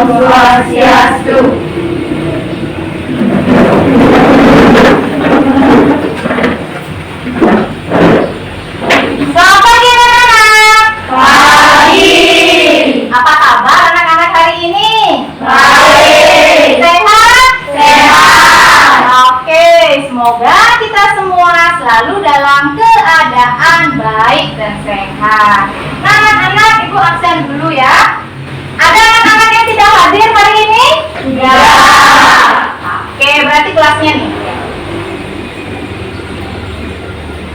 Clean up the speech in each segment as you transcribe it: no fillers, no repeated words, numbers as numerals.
Om Swastiastu. Selamat pagi anak-anak. Pagi. Apa kabar anak-anak hari ini? Baik. Sehat? Sehat. Oke, semoga kita semua selalu dalam keadaan baik dan sehat. Nah anak-anak, ibu absen dulu ya. Ada anak-anak yang tidak hadir hari ini? Enggak. Oke, berarti kelasnya nih.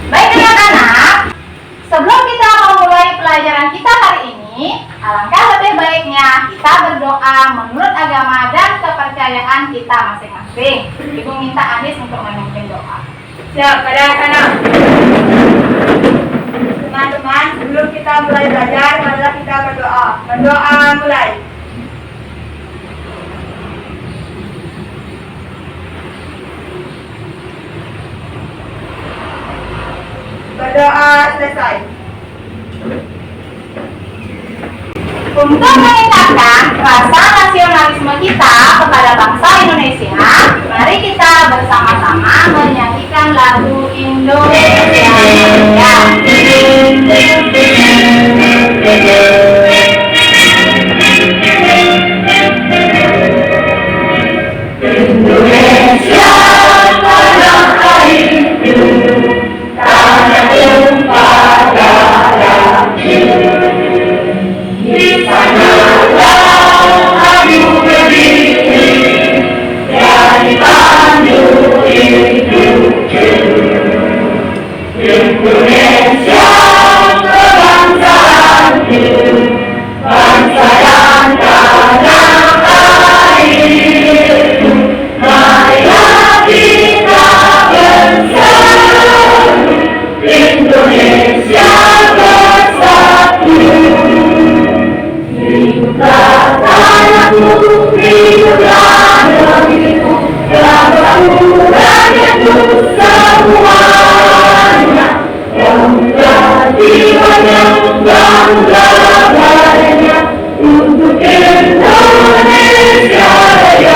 Baik anak-anak, sebelum kita memulai pelajaran kita hari ini, alangkah lebih baiknya kita berdoa menurut agama dan kepercayaan kita masing-masing. Ibu minta Anis untuk memimpin doa. Siap, pada anak-anak. Teman-teman, sebelum kita mulai belajar, marilah kita berdoa. Berdoa mulai. Berdoa selesai. Untuk meningkatkan rasa nasionalisme kita kepada bangsa Indonesia, mari kita bersama-sama menyanyikan lagu Indonesia Raya. Indonesia tanah airku, tanah tumpah darahku. Di sanalah aku berdiri, jadi pandu hidupku. Indonesia kebangsaanku, bangsa dan tanah airku. Marilah kita bersatu, Indonesia bersatu. Hiduplah tanahku, hiduplah negeriku, bangsaku, rakyatku semuanya. Bangga jiwanya, bangga badannya, untuk Indonesia Raya.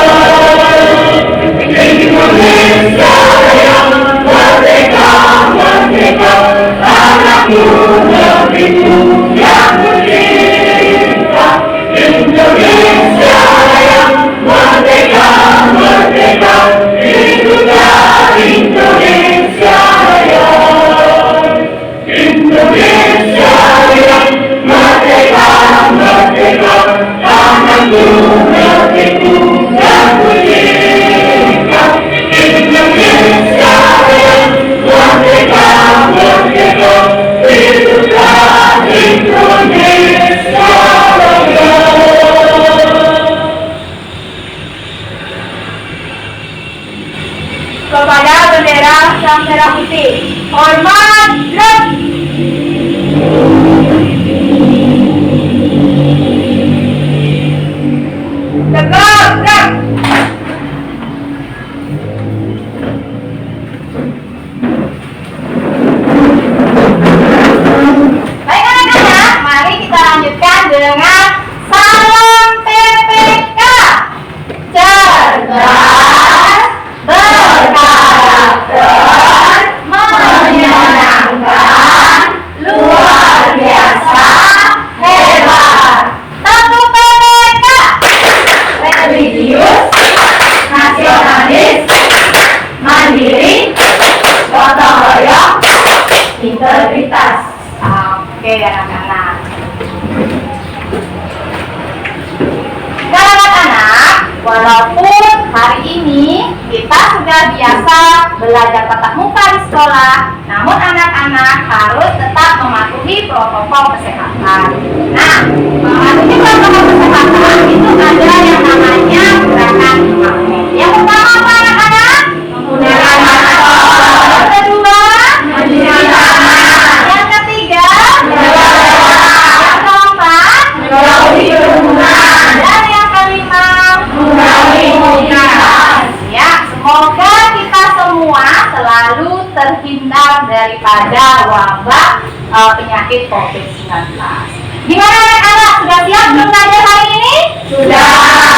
Indonesia Raya, merdeka, merdeka, tanahku, negeriku yang tercinta. Indonesia Raya, merdeka, merdeka, hiduplah Indonesia Raya. Indonesia Raya, merdeka, merdeka, tanahku, negeriku yang tercinta. Indonesia Raya, merdeka, merdeka, hiduplah Indonesia Raya. Kepada bendera sang merah putih, hormat gerak. Tegak gerak. Baik anak-anak, mari kita lanjutkan dengan salam PPK. Cerdas, berkarakter, menyenangkan, luar biasa, hebat. Satu PPK. Religius, nasionalis, mandiri, gotong royong, integritas. Oke anak-anak. Nah anak-anak, walaupun hari ini kita sudah biasa belajar tatap muka di sekolah, namun anak-anak harus tetap mematuhi protokol kesehatan. Nah, mematuhi protokol kesehatan itu ada yang namanya gerakan 5M. Yang pertama apa anak-anak? Menggunakan masker. Yang kedua, Mencuci tangan. yang ketiga, Menjaga jarak. yang keempat, Menjauhi kerumunan. dan yang kelima, Mengurangi mobilitas. ya, semoga kita semua selalu terhindar daripada wabah penyakit COVID-19. Gimana anak-anak? Sudah siap belum belajar hari ini? Sudah.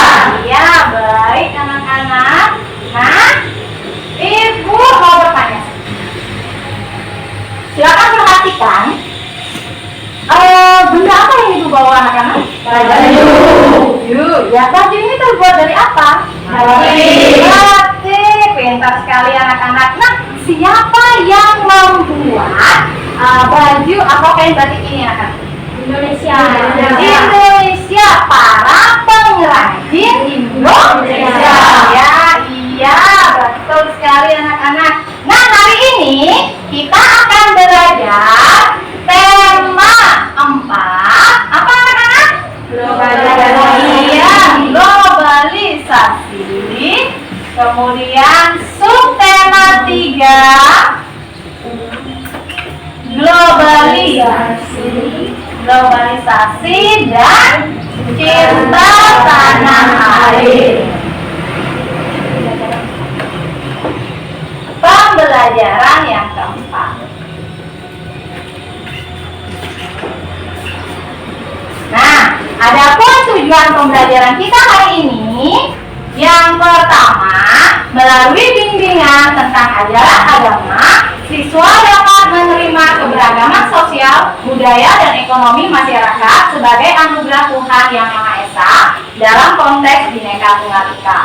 Ya, baju ini terbuat dari apa? Batik. Pintar sekali anak-anak. Nah, siapa yang membuat baju atau kain batik ini anak-anak? Indonesia. Indonesia, para pengrajin Indonesia. Ya, iya, betul sekali anak-anak. Nah, hari ini kita akan belajar tema 4. Apa anak-anak? Iya, globalisasi. Kemudian subtema 3, globalisasi dan cinta tanah air. Pembelajaran yang keempat. Nah, adapun tujuan pembelajaran kita hari ini, yang pertama, melalui bimbingan tentang ajaran agama, siswa dapat menerima keberagaman sosial, budaya, dan ekonomi masyarakat sebagai anugerah Tuhan Yang Maha Esa dalam konteks Bhinneka Tunggal Ika.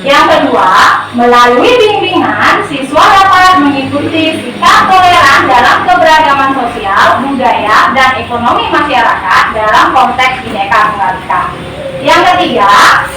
Yang kedua, melalui bimbingan, siswa dapat mengikuti sikap toleran dalam keberagaman sosial, budaya, dan ekonomi masyarakat dalam konteks Bhinneka Tunggal Ika. Yang ketiga,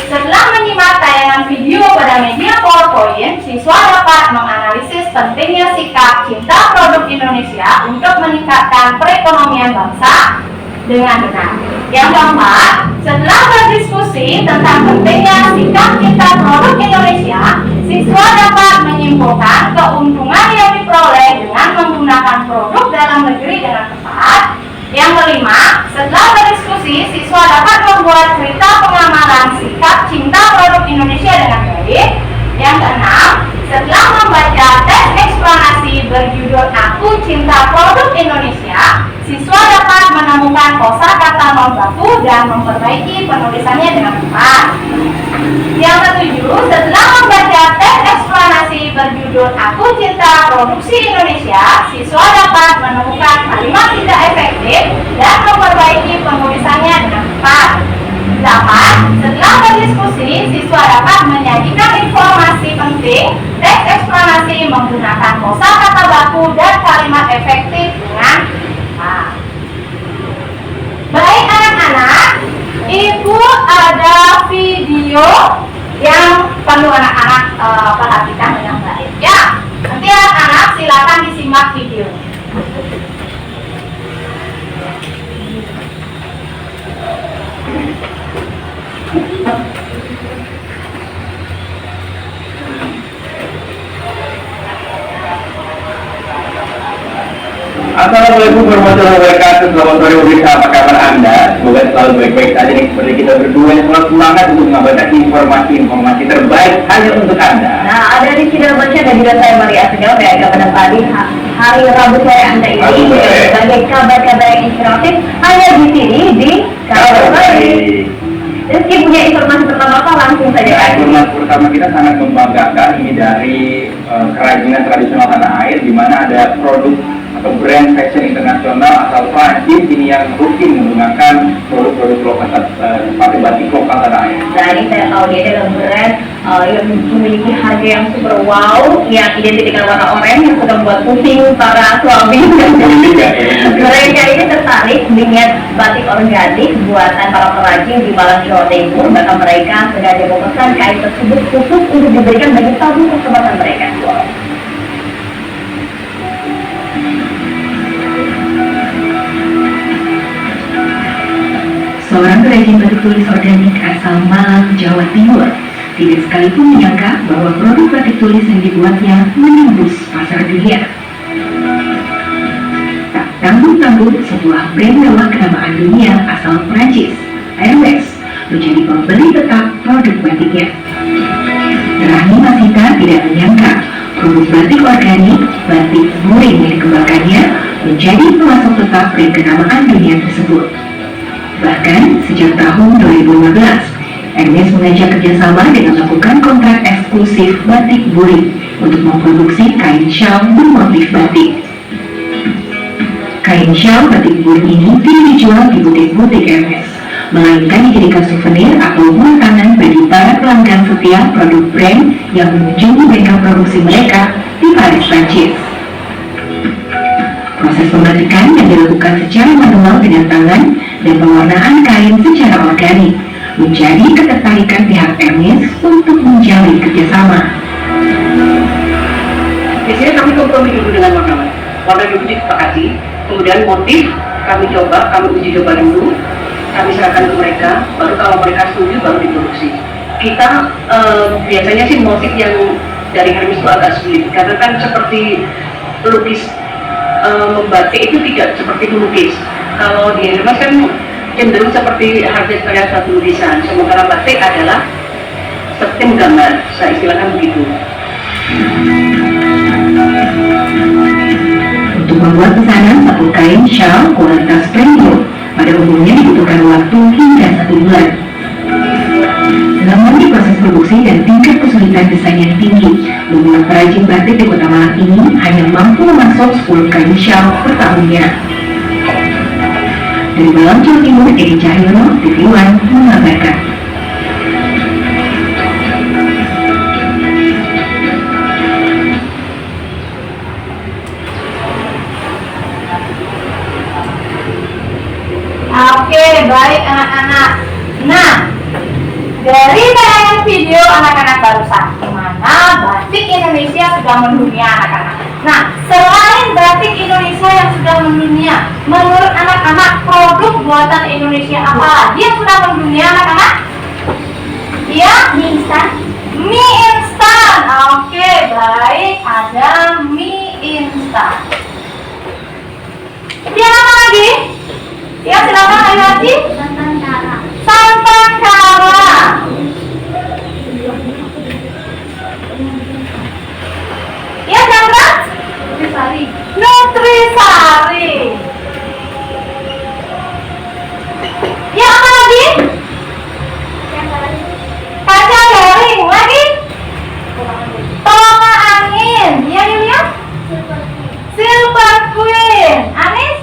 setelah menyimak tayangan video pada media PowerPoint, siswa dapat menganalisis pentingnya sikap cinta produk Indonesia untuk meningkatkan perekonomian bangsa dengan benar. Yang keempat, setelah berdiskusi tentang pentingnya sikap cinta produk Indonesia, siswa dapat menyimpulkan keuntungan yang diperoleh dengan menggunakan produk dalam negeri dengan tepat. Yang kelima, setelah berdiskusi, siswa dapat membuat cerita pengamalan sikap cinta produk Indonesia dengan baik. Yang keenam, setelah membaca teks eksplanasi berjudul Aku Cinta Produk Indonesia, siswa dapat menemukan kosakata non baku dan memperbaiki penulisannya dengan tepat. Yang ketujuh, setelah membaca teks eksplanasi berjudul Aku Cinta Produksi Indonesia, siswa dapat menemukan kalimat tidak efektif dan memperbaiki penulisannya dengan tepat. 8. Setelah berdiskusi, siswa dapat menyajikan informasi penting teks eksplanasi menggunakan kosakata baku dan kalimat efektif dengan tepat. Baik anak-anak, Ibu ada video yang perlu anak-anak perhatikan dengan baik ya. Nanti anak-anak silakan disimak video. Assalamualaikum warahmatullahi wabarakatuh. Selamat sore pemirsa, apa kabar Anda? Semoga selalu baik-baik saja nih, seperti kita berdua yang selalu semangat untuk mengabarkan informasi-informasi terbaik hanya untuk Anda. Nah, ada di Sidang Baca dan juga saya Maria Asegaf yang akan menemani hari Rabu sore Anda ini sebagai kabar-kabar yang inspiratif hanya di sini di Kabar Baik. Rizky punya informasi pertama apa? Langsung saja. Nah, informasi pertama kita sangat membanggakan ini dari kerajinan tradisional tanah air, di mana ada produk atau brand fashion internasional asal Prancis ini yang rutin menggunakan produk-produk lokal seperti batik lokal tanah air. Nah, ini saya tahu dia adalah brand yang memiliki harga yang super wow, yang identik dengan warna oranye yang sudah membuat pusing para suami. Mereka ini tertarik dengan batik organik buatan para perajin di Malang, Jawa Timur. Bahkan mereka sengaja memesan kain tersebut khusus untuk diberikan bagi tamu kesempatan mereka. Seorang perajin batik tulis organik asal Malang, Jawa Timur tidak sekalipun menyangka bahwa produk batik tulis yang dibuatnya menembus pasar dunia. Tak tanggung-tanggung, sebuah brand mewah kenamaan dunia asal Prancis, Hermes, menjadi pembeli tetap produk batiknya. Rahmi Masita tidak menyangka produk batik organik, batik Burin yang dikembangkannya menjadi pemasok tetap brand kenamaan dunia tersebut. Bahkan sejak tahun 2015, Hermes mengajak kerjasama dengan melakukan kontrak eksklusif batik Burin untuk memproduksi kain shawl bermotif batik. Kain shawl batik Burin ini tidak dijual di butik-butik Hermes, melainkan dijadikan souvenir atau buah tangan bagi para pelanggan setiap produk brand yang mengunjungi bengkel produksi mereka di Paris, Prancis. Proses pembatikan yang dilakukan secara manual dengan tangan dan pewarnaan kain secara organik menjadi ketertarikan pihak Hermes untuk menjalin kerjasama. Di sini kami kompromi dulu dengan warna dulu disepakati, kemudian motif kami uji coba dulu, kami serahkan ke mereka, baru kalau mereka setuju baru diproduksi. Kita biasanya sih motif yang dari Hermes itu agak sulit, karena kan seperti lukis, membatik itu tidak seperti melukis. Kalau di Hermes kan cenderung seperti hasil karya satu lukisan, sementara batik adalah seperti menggambar, saya istilahkan begitu. Untuk membuat pesanan satu kain shawl kualitas premium, pada umumnya dibutuhkan waktu hingga 1 bulan. Namun di proses produksi dan tingkat kesulitan desain yang tinggi, membuat perajin batik di Kota Malang ini hanya mampu memasok 10 kain shawl per tahunnya. Dari Malang, Jawa Timur, Edi Cahyono, TV One mengabarkan. Oke, baik anak-anak. Nah, dari tayangan video anak-anak barusan, di mana batik Indonesia sudah mendunia anak-anak. Nah, selain batik Indonesia yang sudah mendunia, menurut anak-anak produk buatan Indonesia apa lagi yang sudah mendunia anak-anak? Iya, mie instan. Mie instan. Oke, baik, ada mie instan. Yang apa lagi? Ya, silakan Ayu Hati. Santan kara. Santan kara. Ya, Chandra? Nutrisari. Nutrisari. Ya, apa lagi? Kacang garing. Lagi? Tomat angin. Ya, Yulia? Silver Queen. Anis?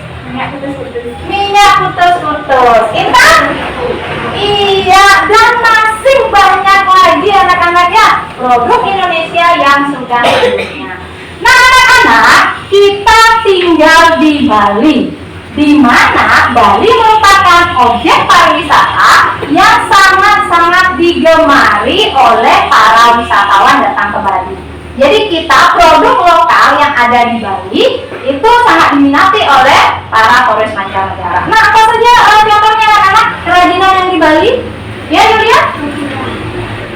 Minyak putus-putus. Intan? Iya, dan masih banyak lagi anak-anak ya produk Indonesia yang sudah mendunia. Nah anak-anak, kita tinggal di Bali, di mana Bali merupakan objek pariwisata yang sangat-sangat digemari oleh para wisatawan datang ke Bali. Jadi kita produk lokal yang ada di Bali itu sangat diminati oleh para turis mancanegara. Nah, apa saja contohnya anak-anak kerajinan yang di Bali? Ya, Yulia?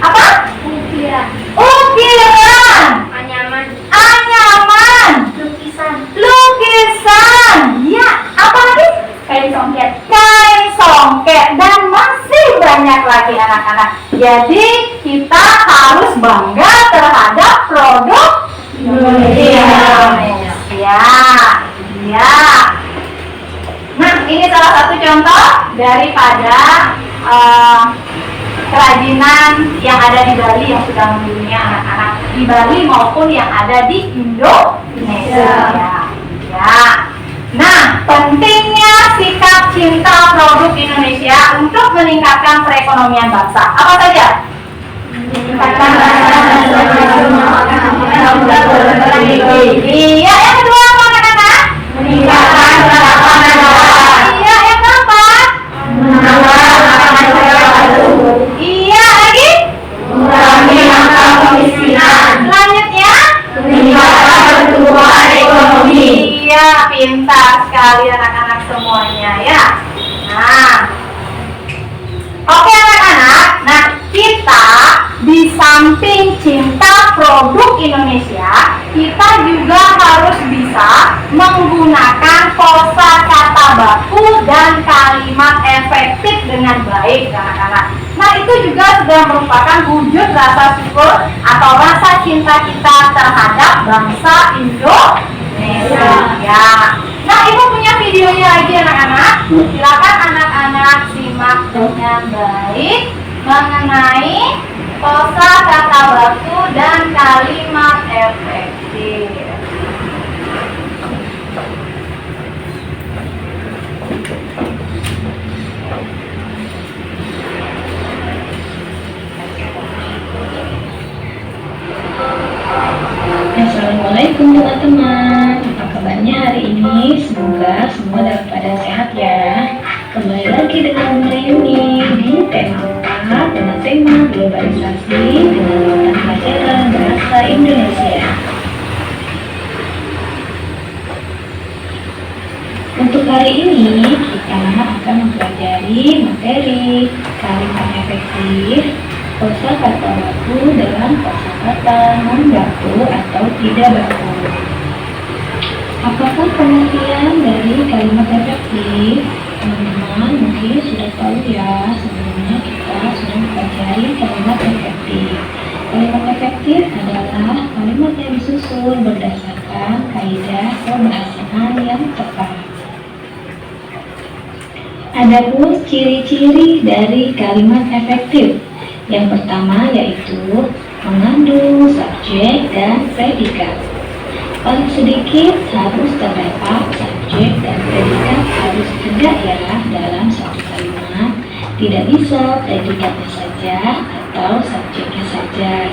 Apa? Ukiran. Ukiran. Anyaman. Anyaman. Lukisan. Lukisan. Ya, apa lagi? Kain songket. Kain songket dan masih banyak lagi anak-anak. Jadi kita harus bangga terhadap produk Indonesia. Ya. Nah, ini salah satu contoh daripada kerajinan yang ada di Bali yang sudah mendunia anak-anak di Bali maupun yang ada di Indonesia. Ya. Nah, pentingnya sikap cinta produk Indonesia untuk meningkatkan perekonomian bangsa. Apa saja? Iya, yang kedua apa anak-anak? Meningkatkan pendapatan negara. Iya, yang keempat? Iya, lagi? Mengurangi angka kemiskinan. Selanjutnya? Meningkatkan pertumbuhan ekonomi. Iya, pintar sekali anak-anak semuanya ya. Nah, oke anak-anak. Nah, kita di samping cinta produk Indonesia, kita juga harus bisa menggunakan kosakata baku dan kalimat efektif dengan baik anak-anak. Nah, itu juga sudah merupakan wujud rasa syukur atau rasa cinta kita terhadap bangsa Indonesia. Ya. Nah, Ibu punya videonya lagi anak-anak. Silakan anak-anak simak dengan baik mengenai kosakata baku dan kalimat efektif. Assalamualaikum teman-teman. Apa kabarnya hari ini? Semoga semua dalam keadaan sehat ya. Kembali lagi dengan Bunda Yuni di tema 4 dengan tema globalisasi dengan mata pelajaran bahasa Indonesia. Untuk hari ini kita akan mempelajari materi kalimat efektif, kosakata baku dalam kosakata non-baku atau tidak baku. Apakah pengertian dari kalimat efektif? Teman-teman mungkin sudah tahu ya, sebelumnya kita sudah mempelajari kalimat efektif. Kalimat efektif adalah kalimat yang disusun berdasarkan kaidah pembahasaan yang tepat. Adapun ciri-ciri dari kalimat efektif, yang pertama yaitu mengandung subjek dan predikat. Paling sedikit harus terdapat subjek dan predikat harus ada ya dalam satu kalimat. Tidak bisa predikatnya saja atau subjeknya saja.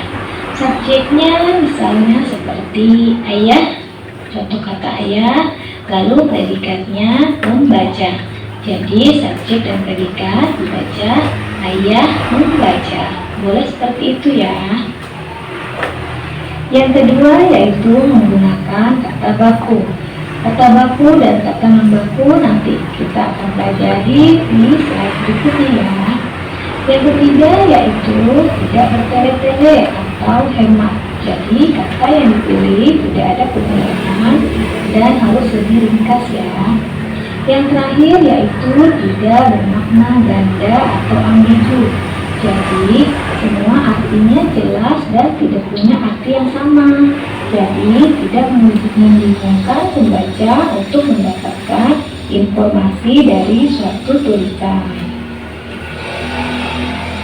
Subjeknya misalnya seperti ayah, contoh kata ayah, lalu predikatnya membaca. Jadi subjek dan predikat dibaca, ayah membaca. Boleh seperti itu ya. Yang kedua yaitu menggunakan kata baku. Kata baku dan kata non-baku nanti kita akan pelajari di slide berikutnya ya. Yang ketiga yaitu tidak bertele-tele atau hemat. Jadi kata yang dipilih tidak ada pengulangan dan harus lebih ringkas ya. Yang terakhir yaitu tidak bermakna ganda atau ambigu. Jadi semua artinya jelas dan tidak punya arti yang sama. Jadi tidak membingungkan pembaca untuk mendapatkan informasi dari suatu tulisan.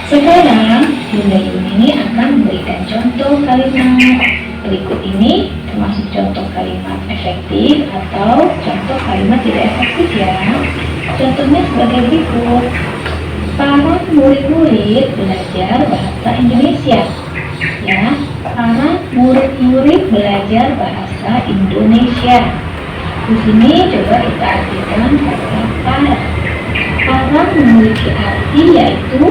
Sekarang Bunda Yuni akan memberikan contoh kalimat. Berikut ini termasuk contoh kalimat efektif atau contoh kalimat tidak efektif ya. Contohnya sebagai berikut. Para murid-murid belajar bahasa Indonesia. Ya, para murid-murid belajar bahasa Indonesia. Di sini coba kita artikan kata para. Para memiliki arti yaitu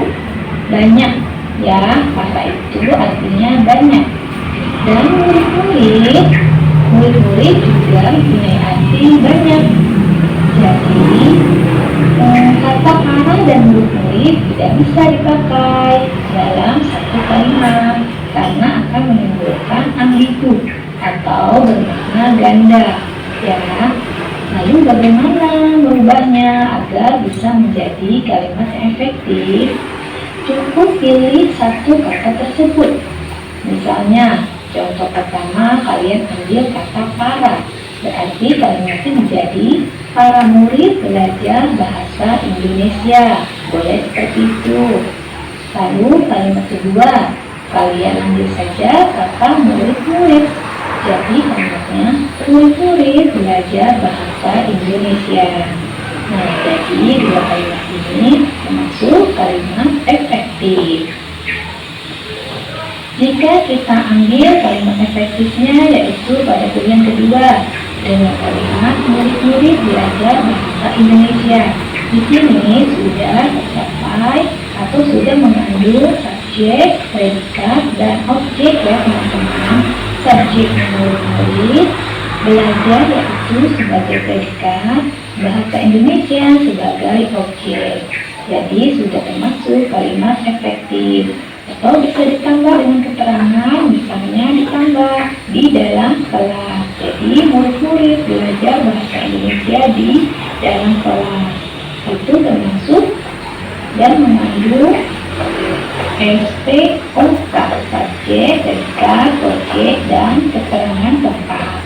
banyak. Ya, para itu artinya banyak. Dan murid-murid juga mempunyai arti banyak. Jadi kata para dan murid-murid tidak bisa dipakai dalam satu kalimat karena akan menimbulkan ambigu atau bermakna ganda ya. Lalu bagaimana merubahnya agar bisa menjadi kalimat yang efektif? Cukup pilih satu kata tersebut. Misalnya contoh pertama kalian ambil kata para, berarti kalimatnya menjadi para murid belajar bahasa Indonesia. Boleh seperti itu. Lalu kalimat kedua, kalian ambil saja kata murid-murid. Jadi kalimatnya murid-murid belajar bahasa Indonesia. Nah, jadi dua kalimat ini termasuk kalimat efektif. Jika kita ambil kalimat efektifnya yaitu pada pilihan kedua dengan kalimat murid-murid belajar bahasa Indonesia. Di sini sudah tercapai atau sudah mengandung subjek, predikat, dan objek ya teman-teman. Subjek murid-murid belajar yaitu sebagai predikat, bahasa Indonesia sebagai objek. Jadi sudah termasuk kalimat efektif. Atau bisa ditambah dengan keterangan, misalnya ditambah di dalam kelas. Jadi murid-murid belajar bahasa Indonesia di dalam kelas. Itu termasuk dan mengandung SPOK, subjek, predikat, objek, dan keterangan tempat.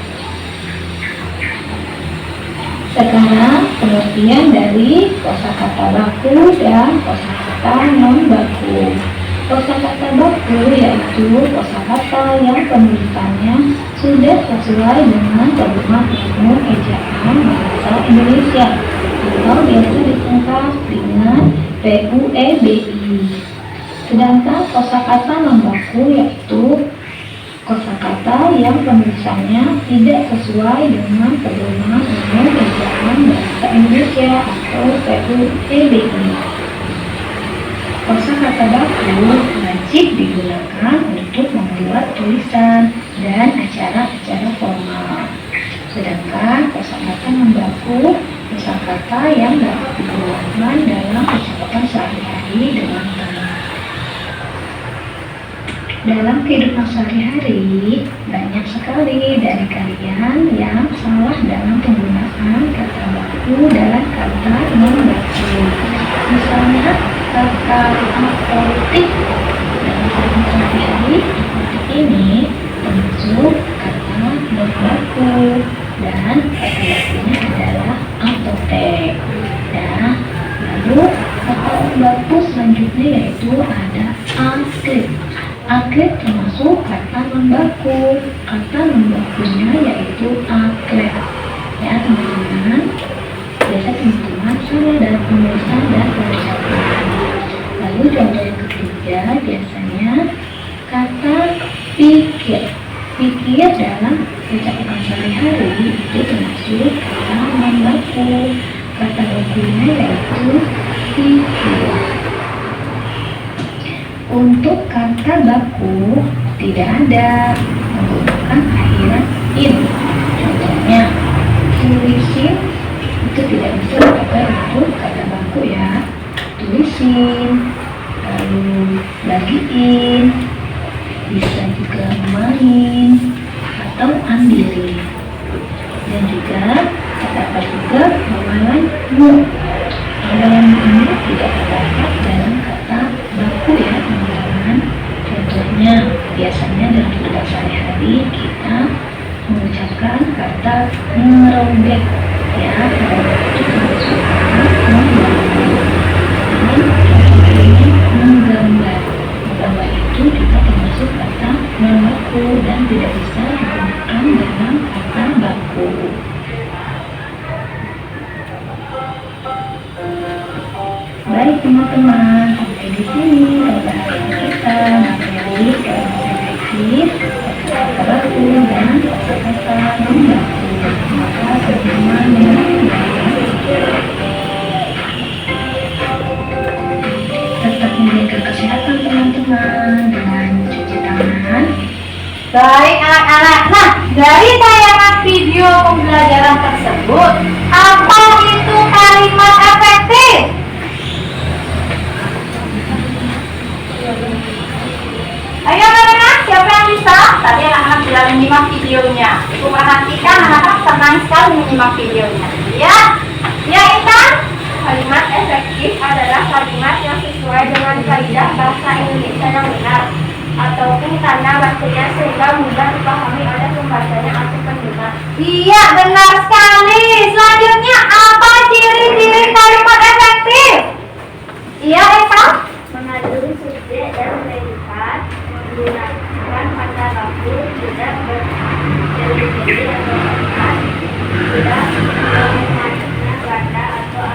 Sekarang pengertian dari kosakata baku dan kosakata non-baku. Kosakata baku yaitu kosakata yang penulisannya sudah sesuai dengan pedoman ilmu ejaan bahasa Indonesia atau biasa disingkat dengan PUEBI. Sedangkan kosakata non-baku yaitu kosakata yang penulisannya tidak sesuai dengan pedoman umum ejaan bahasa Indonesia atau PUEBI. Kosakata baku wajib digunakan untuk membuat tulisan dan acara-acara formal. Sedangkan kosakata membaku kosakata yang dapat digunakan dalam percakapan sehari-hari dengan baik. Dalam kehidupan sehari-hari, banyak sekali dari kalian yang salah dalam penggunaan kata baku dalam kata membaku. Misalnya, kata politik dalam kehidupan sehari-hari seperti ini termasuk kata membaku dan kata bakunya adalah apotek. Nah, lalu kata baku selanjutnya yaitu ada atlet. Atlet termasuk kata membaku. Kata membakunya yaitu atlet. Ya teman-teman, biasa teman-teman salah dalam penulisan dan pengucapan. Lalu contoh yang ketiga biasanya kata pikir. Pikir dalam percakapan sehari-hari itu termasuk kata membaku. Kata bakunya yaitu pikir. Untuk kata baku tidak ada menggunakan akhiran in. Contohnya, tulisin itu tidak bisa dipakai untuk kata baku ya. Tulisin, lalu bagiin, bisa juga main atau ambilin. Dan juga kata juga memalanmu. Memalanmu ini tidak terdapat dalam kata baku ya teman-teman. Contohnya biasanya dalam kehidupan sehari-hari kita mengucapkan kata merobek ya. Merobek itu termasuk kata membaku. Ini menggambar. Menggambar itu juga termasuk kata membaku dan tidak bisa digunakan dalam kata baku. Baik teman-teman, sampai di sini pembahasan kita materi keilmuan efektif, kata baku dan kosakata membaku. Maka teman-teman tetap menjaga kesehatan teman-teman dengan mencuci tangan. Baik anak-anak, nah dari tayangan video pembelajaran tersebut, apa itu kalimat efektif? Ayo anak-anak, siapa yang bisa? Tadi anak-anak sudah menyimak videonya. Ibu perhatikan anak-anak senang sekali menyimak videonya. Ya, ya Intan. Kalimat efektif adalah kalimat yang sesuai dengan kaidah bahasa Indonesia yang benar ataupun tanda bacanya sehingga mudah dipahami oleh pembacanya atau pendengar. Iya, benar sekali. Selanjutnya, apa ciri-ciri kalimat efektif? Iya, Eka? Mengandung subjek dan predikat, menggunakan kata baku, tidak berjadi atau kata, tidak menggunakan ganda atau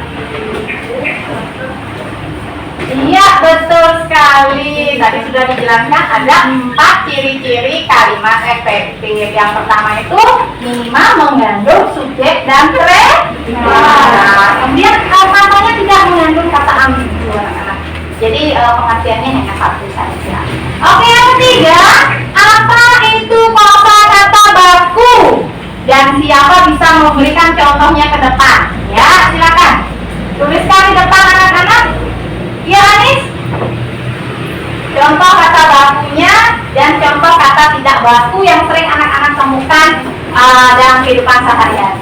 Iya, betul sekali. Tadi sudah dijelaskan ada 4 ciri-ciri kalimat efektif. Yang pertama itu minimal mengandung subjek dan predikat. Nah, kemudian katanya tidak mengandung kata ambigu, anak-anak. Jadi pengertiannya hanya satu saja. Oke, yang ketiga, apa itu kosakata baku? Dan siapa bisa memberikan contohnya ke depan? Ya, silakan. Tuliskan di depan anak-anak. Ya, Anis. Contoh kata bakunya dan contoh kata tidak baku yang sering anak-anak temukan dalam kehidupan sehari-hari.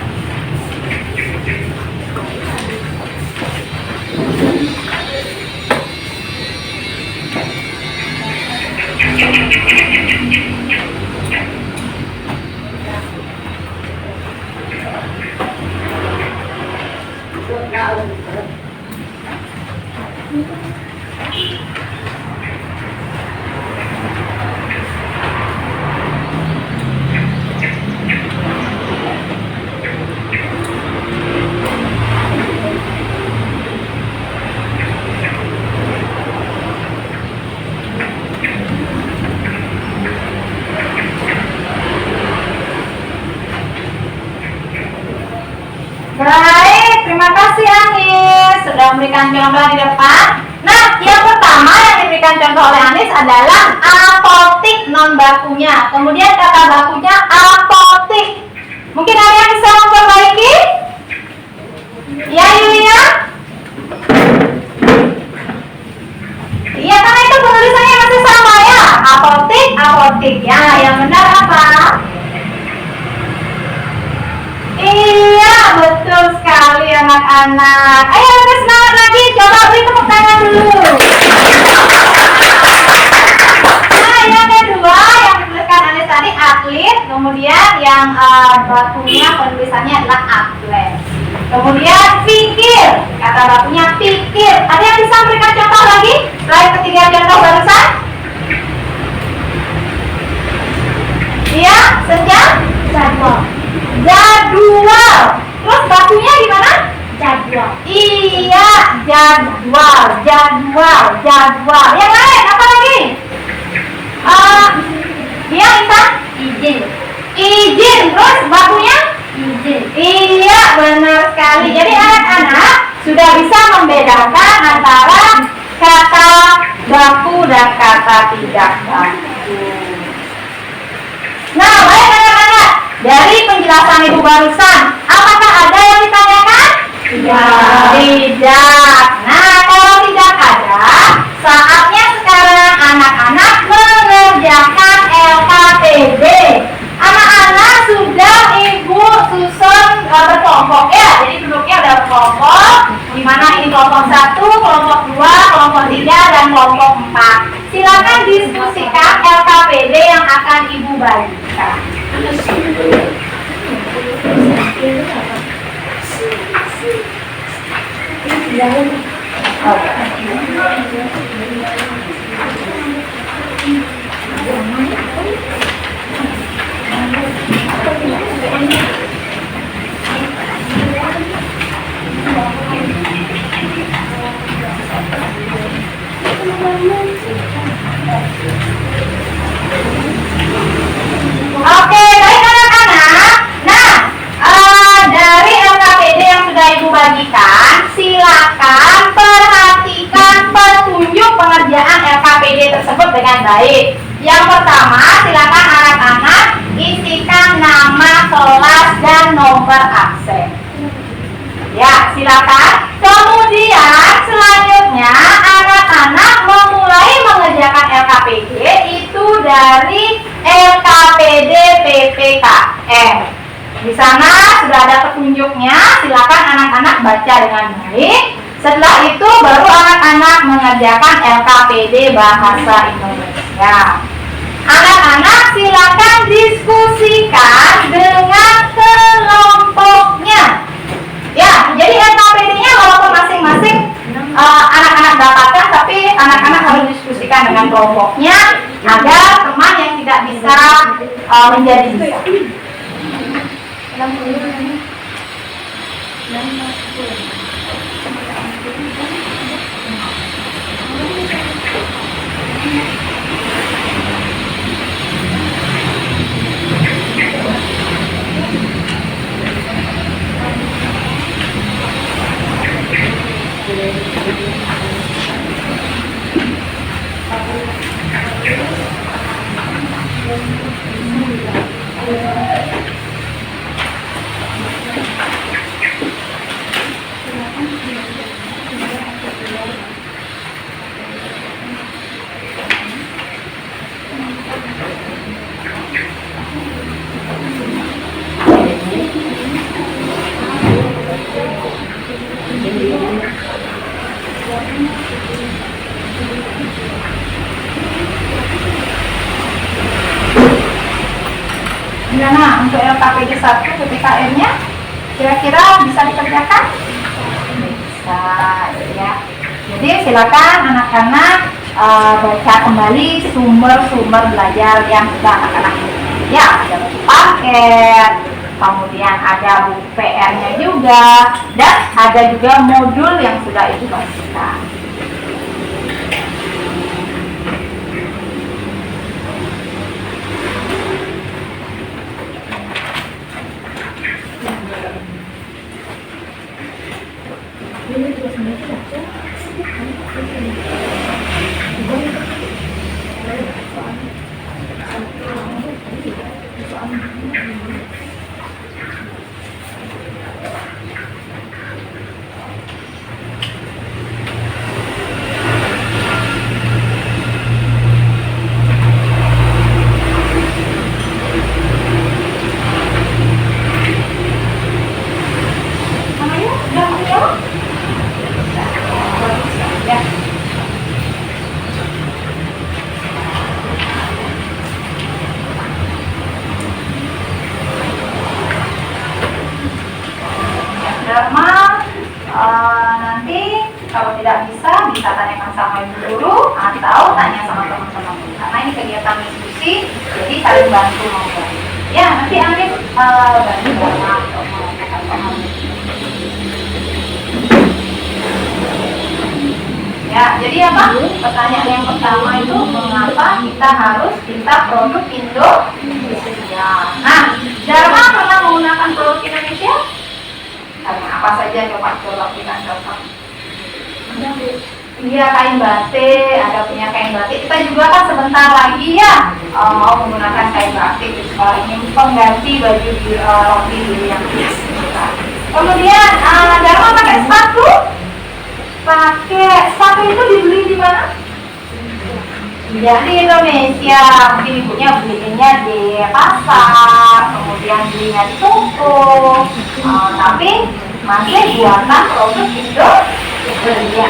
sudah memberikan contoh di depan. Nah, yang pertama yang diberikan contoh oleh Anis adalah apotik non bakunya. Kemudian kata bakunya apotik. Mungkin ada yang bisa memperbaiki? Ya, Yulia? Iya, karena itu penulisannya masih sama ya. Apotik, apotik. Ya, yang benar apa? Iya, betul sekali anak-anak. Ayo lebih semangat lagi, coba beri tepuk tangan dulu. Nah, yang kedua yang dituliskan Anis tadi atlet, kemudian yang bakunya penulisannya adalah atlet. Kemudian pikir, kata bakunya pikir. Ada yang bisa memberikan contoh lagi selain ketiga contoh barusan? Iya, Senja? Jadwal. Terus bakunya gimana? Jadwal. Iya, jadwal. Yang lain apa lagi? Iya, Intan? Izin. Terus bakunya? Izin. Iya, benar sekali. Jadi anak-anak sudah bisa membedakan antara kata baku dan kata tidak baku. Nah, baik anak-anak. Dari penjelasan Ibu barusan, apakah ada yang ditanyakan? Tidak. Nah, kalau tidak ada, saatnya sekarang anak-anak mengerjakan LKPD. Anak-anak sudah Ibu susun berkelompok ya. Jadi duduknya ada berkelompok, di mana ini kelompok 1, kelompok 2, kelompok 3, dan kelompok 4. Silakan diskusikan LKPD yang akan Ibu bagikan. Oke, baik anak-anak. Nah, dari LKPD yang sudah Ibu bagikan, silakan perhatikan petunjuk pengerjaan LKPD tersebut dengan baik. Yang pertama, silakan anak-anak isikan nama kelas dan nomor absen. Ya, silakan. Kemudian selanjutnya anak-anak memulai mengerjakan LKPD itu dari LKPD PPKN. Di sana sudah ada petunjuknya, silakan anak-anak baca dengan baik. Setelah itu baru anak-anak mengerjakan LKPD Bahasa Indonesia. Anak-anak silakan diskusikan dengan kelompoknya. Ya, jadi LKPD-nya walaupun masing-masing anak-anak dapatkan, tapi anak-anak harus diskusikan dengan kelompoknya agar teman yang tidak bisa menjadi bisa. Nah, untuk LKPD 1 PPKN-nya kira-kira bisa dikerjakan? Bisa, ya. Jadi silakan anak-anak baca kembali sumber-sumber belajar yang sudah anak-anak miliki. Ya, ada paket, kemudian ada buku PR-nya juga, dan ada juga modul yang sudah Ibu bagikan. Dharma, nanti kalau tidak bisa tanyakan sama ibu guru atau tanya sama teman-teman, karena ini kegiatan diskusi, jadi saling bantu membantu. Ya, nanti Arif bantu Dharma untuk menyampaikan pemahaman. Ya, jadi apa? Pertanyaan yang pertama itu mengapa kita harus cinta produk Indonesia? Nah, Dharma pernah menggunakan produk Indonesia? Apa saja coba kita contoh. Iya, kain batik, ada punya kain batik. Kita juga kan sebentar lagi ya mau menggunakan kain batik. Ini pengganti baju di roti dulu yang biasa. Kemudian Dharma pakai sepatu. Pakai sepatu itu dibeli di mana? Ya, di Indonesia. Mungkin ibunya belinya di pasar, kemudian belinya di toko, tapi masih buatan produk Indonesia.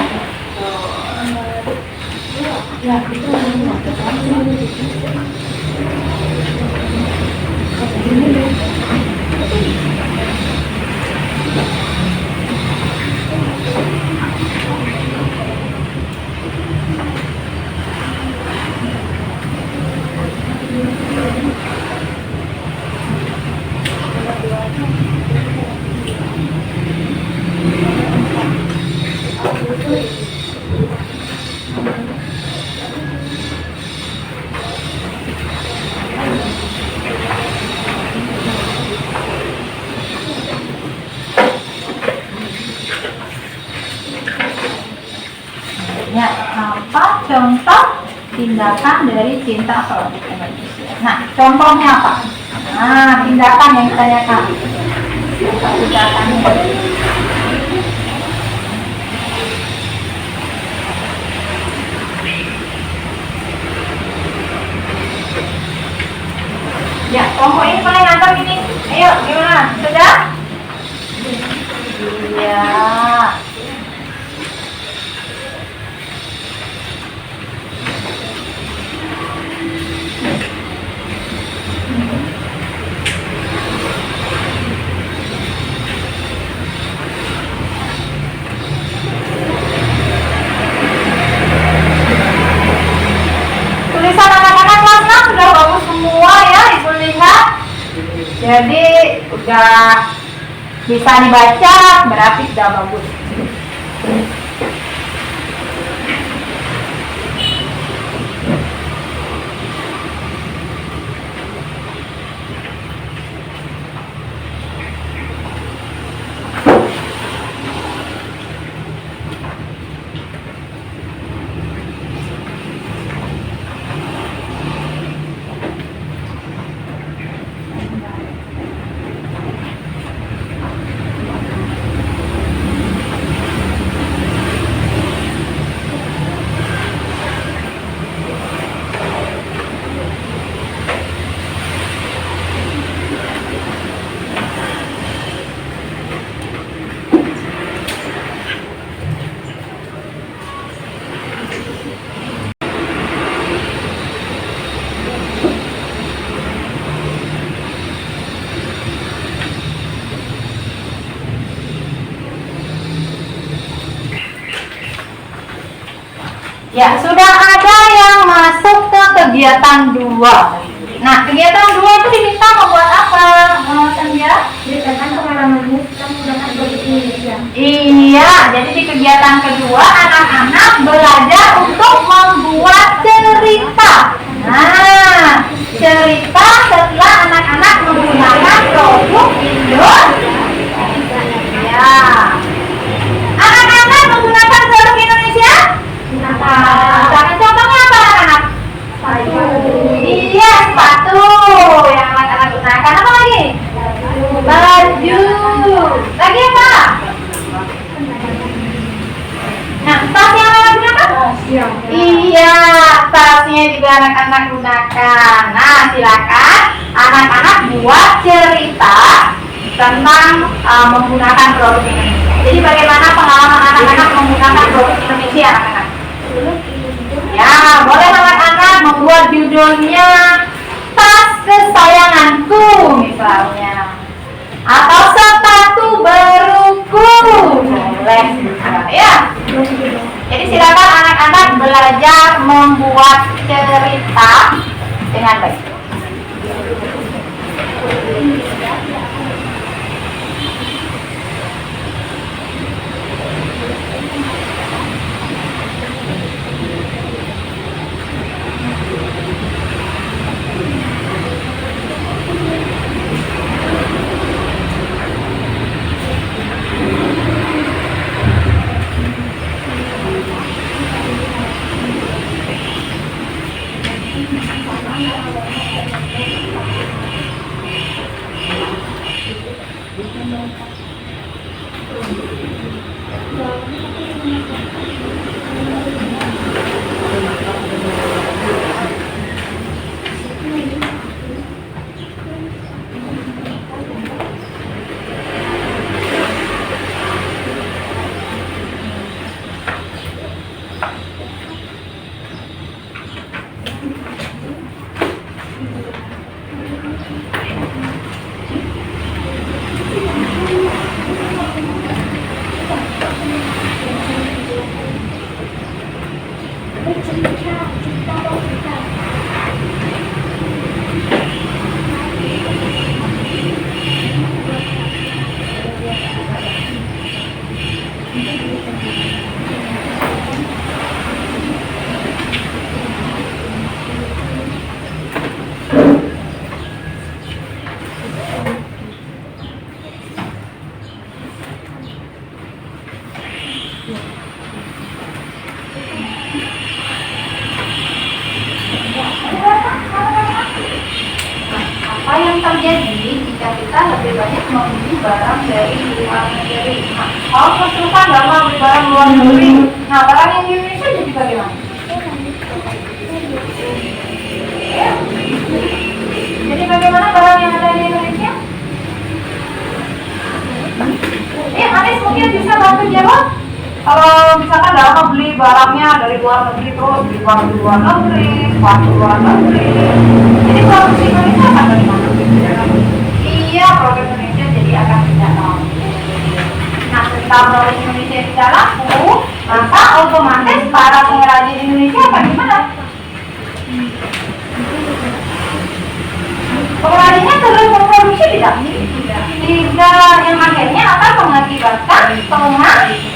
Ya, apa contoh tindakan dari cinta produk Indonesia? Nah, contohnya apa? Nah, tindakan yang ditanyakan. Tindakannya. Ya, kelompok ini paling ngantar ini. Ayo, gimana? Sudah? Iya. Tulisan anak-anak kelas 6 sudah bagus semua ya, Ibu lihat. Jadi udah bisa dibaca, berarti sudah bagus. Ya, sudah ada yang masuk ke kegiatan 2. Nah, kegiatan 2 itu diminta membuat apa, Sandra? Ceritakan pengalamanmu tentang menggunakan produk Indonesia. Iya, jadi di kegiatan kedua anak-anak belajar untuk membuat cerita. Nah, cerita setelah anak-anak menggunakan produk Indonesia. Ya. Anak-anak menggunakan produk Indonesia? Nah, contohnya apa anak-anak? Iya, Iya, tasnya juga anak-anak gunakan. Nah, silakan anak-anak buat cerita tentang menggunakan produk Indonesia. Jadi bagaimana pengalaman anak-anak menggunakan produk Indonesia, anak-anak? Ya, boleh anak-anak membuat judulnya tas kesayanganku misalnya, atau sepatu baruku, boleh juga ya. Jadi silakan anak-anak belajar membuat cerita dengan baik. Apa yang terjadi jika kita lebih banyak membeli barang dari luar negeri? Nah, kalau kesulitan nggak mau beli barang luar negeri, nah barang yang di Indonesia jadi bagaimana? Jadi bagaimana barang yang ada di Indonesia? Anis mungkin bisa bantu jawab. Kalau misalkan nggak mau beli barangnya dari luar negeri, terus beli barang di luar negeri, sepatu luar negeri, jadi produksi Indonesia akan dari mana? Iya, produk Indonesia jadi akan tidak laku. Nah, ketika produk Indonesia tidak laku, maka otomatis para pengrajin Indonesia akan gimana? Pengrajinnya terus memproduksi tidak? Tidak, yang akhirnya akan mengakibatkan pengangguran.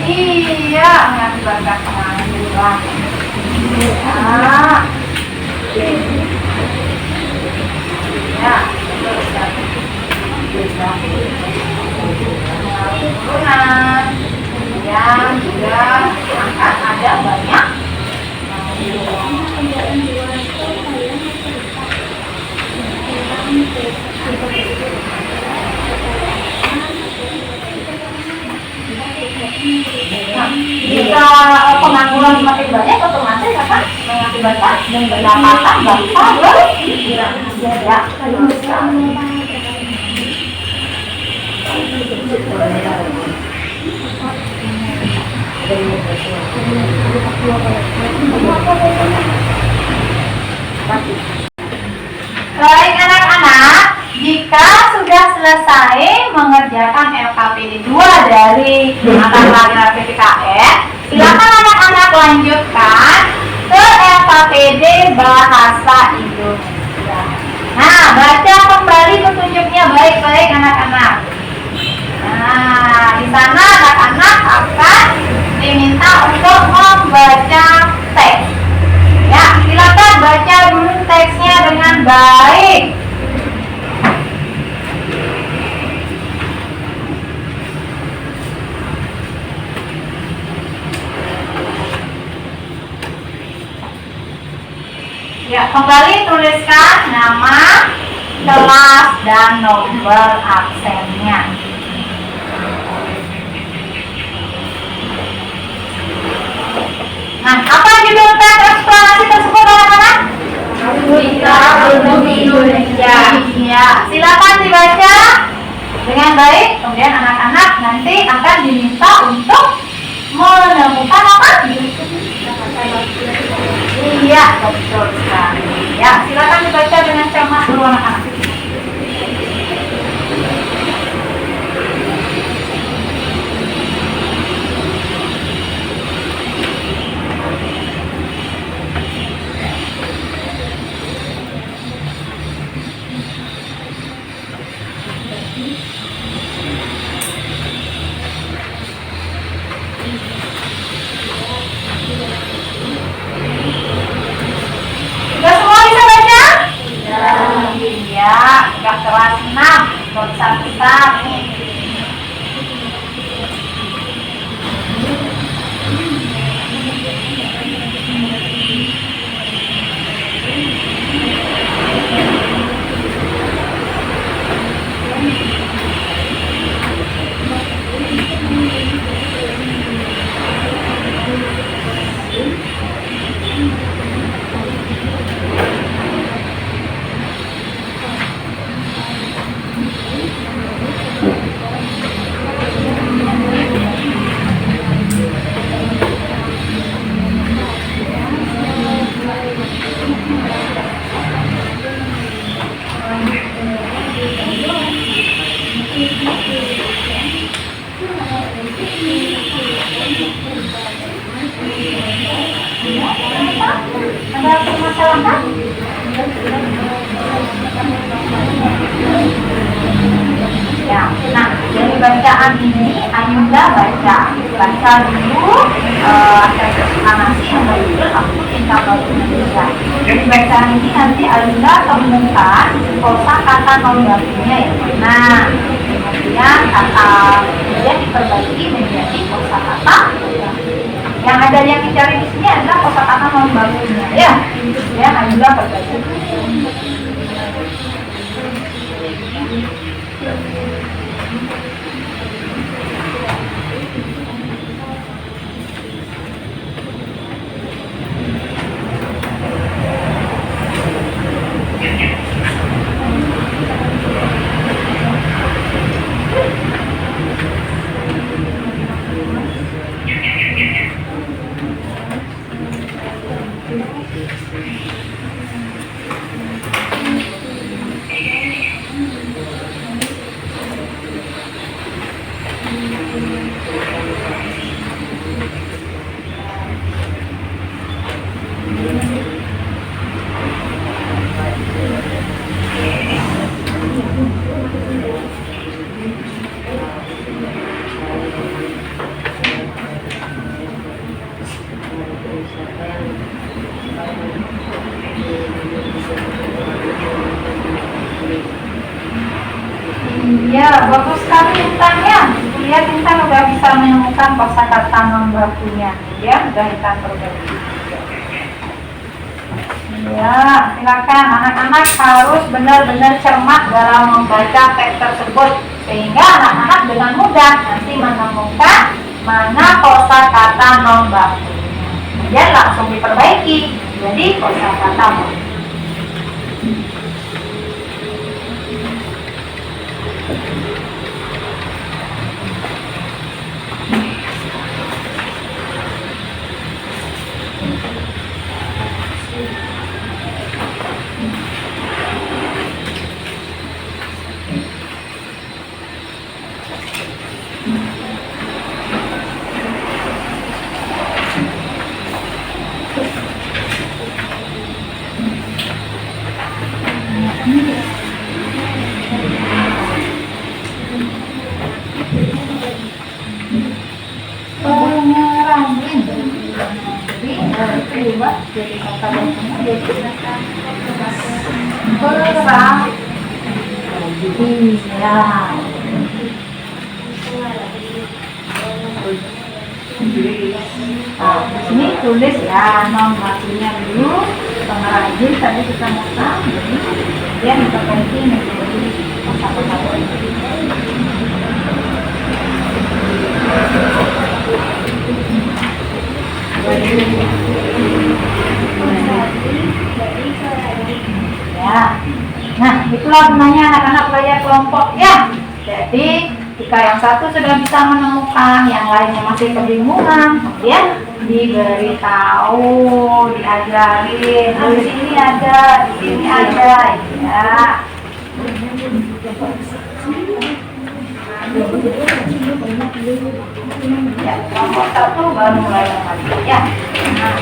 Iya, mengakibatkan pengangguran. Ya, penurunan yang juga akan ada banyak jika pengangguran semakin banyak, otomatis akan mengakibatkan pendapatan bangsa berkurang. Baik anak-anak, jika sudah selesai mengerjakan LKPD 2 dari angkatan pelajaran PPKN, silakan anak-anak lanjutkan ke LKPD Bahasa Indonesia. Nah, baca kembali petunjuknya baik-baik anak-anak. Nah, di sana anak-anak akan diminta untuk membaca teks. Ya, silakan baca dulu teksnya dengan baik. Ya, kembali tuliskan nama, kelas, dan nomor absennya. Nah, apa judul teks eksplanasi tersebut anak-anak? Kita untuk Indonesia. Ya, silakan dibaca dengan baik. Kemudian anak-anak nanti akan diminta untuk menemukan apa? Iya, betul sekali. Ya, silakan dibaca dengan cermat dulu anak-anak. Sudah semua bisa baca? Iya, sudah kelas 6. Besar-besar nih. Ada permasalahan? Ya, nah dari bacaan ini Ayunda baca dulu teks eksplanasi yang berjudul Aku Cinta Batu Indonesia. Dari bacaan ini nanti Ayunda temukan kosakata non bakunya yang mana, kemudian diperbaiki menjadi kosakata yang ada yang dicari di sini adalah kosakata non bakunya ya. Kemudian Ayunda perbaiki. Ya, bagus sekali Intannya. Lihat Intan udah bisa menemukan kosakata non bakunya. Ya, udah Intan perbaiki. Ya, silakan anak-anak harus benar-benar cermat dalam membaca teks tersebut sehingga anak-anak dengan mudah nanti menemukan mana kosakata non bakunya. Kemudian langsung diperbaiki jadi kosakata baku. Jadi kata bakunya jadi berang. Iya. Nah, di sini tulis ya non bakunya dulu, pengrajin tadi kita masang, jadi dia diperbaiki menjadi kosakata baku. Ya. Nah, itulah gunanya anak-anak belajar kelompok ya. Jadi, jika yang satu sudah bisa menemukan, yang lainnya masih kebingungan, kemudian diberitahu, diajarin. Di sini ada, di sini ada, ya. Ya, kelompok satu baru mulai lagi ya. Nah.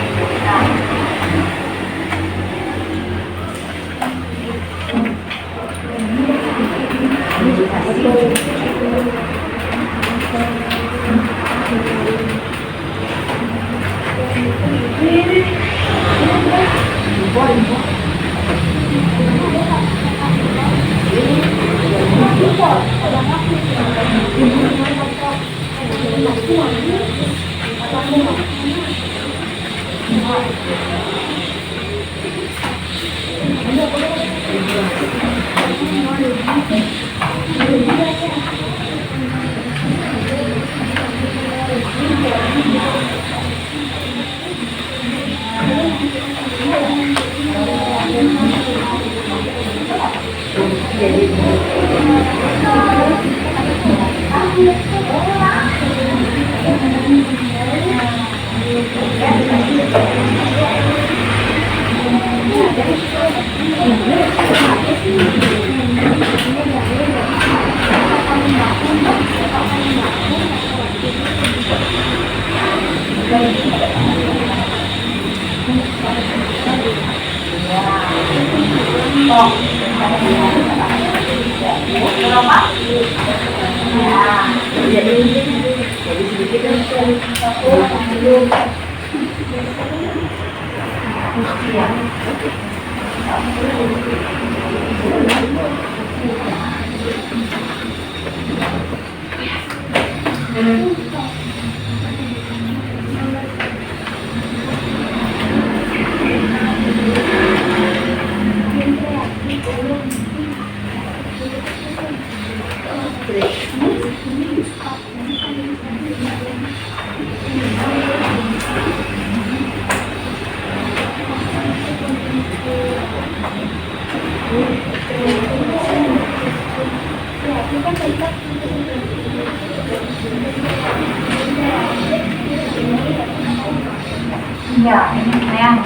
Ya, ini yang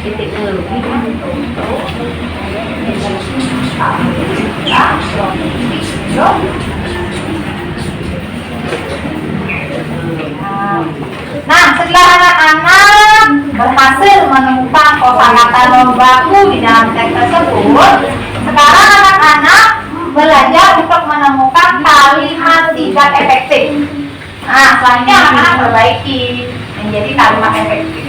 titik dulu. Nah, setelah anak-anak berhasil menemukan kosakata non baku di dalam teks tersebut, sekarang anak-anak belajar untuk menemukan kalimat singkat efektif. Nah, selanjutnya anak-anak perbaiki menjadi kalimat efektif.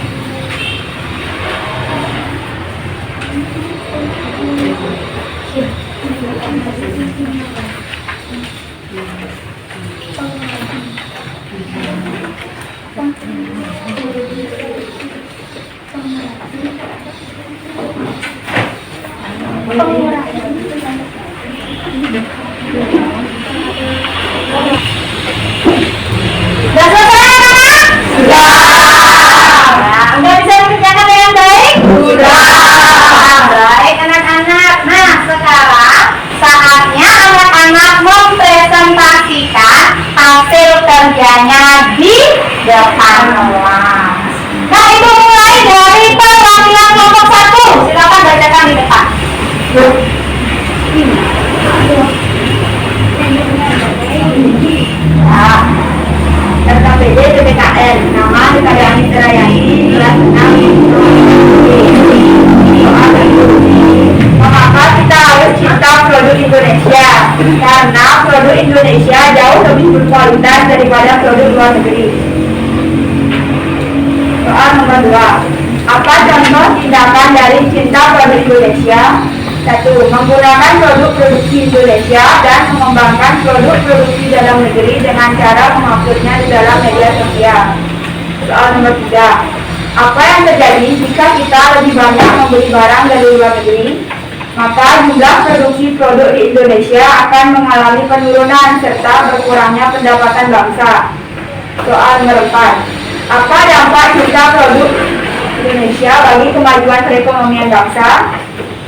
Sudah selesai anak-anak? Sudah. Nah, udah bisa dikerjakan dengan baik? Sudah. Baik anak-anak. Nah, sekarang saatnya anak-anak mempresentasikan hasil kerjanya di depan kelas. Nah, itu mulai dari perwakilan kelompok 1. Silakan bacakan di depan. Nah, RKPD PPKN, nama dikaryani serayai kelas 6. Mengapa kita harus cinta produk Indonesia? Karena produk Indonesia jauh lebih berkualitas daripada produk luar negeri. Soal nomor 2. Apa contoh tindakan dari cinta produk Indonesia? 1. Menggunakan produk produksi Indonesia dan mengembangkan produk produksi dalam negeri dengan cara menguploadnya di dalam media sosial. Soal nomor 3. Apa yang terjadi jika kita lebih banyak membeli barang dari luar negeri? Maka jumlah produksi produk di Indonesia akan mengalami penurunan serta berkurangnya pendapatan bangsa. Soal nomor 4. Apa dampak cipta produk Indonesia bagi kemajuan perekonomian bangsa?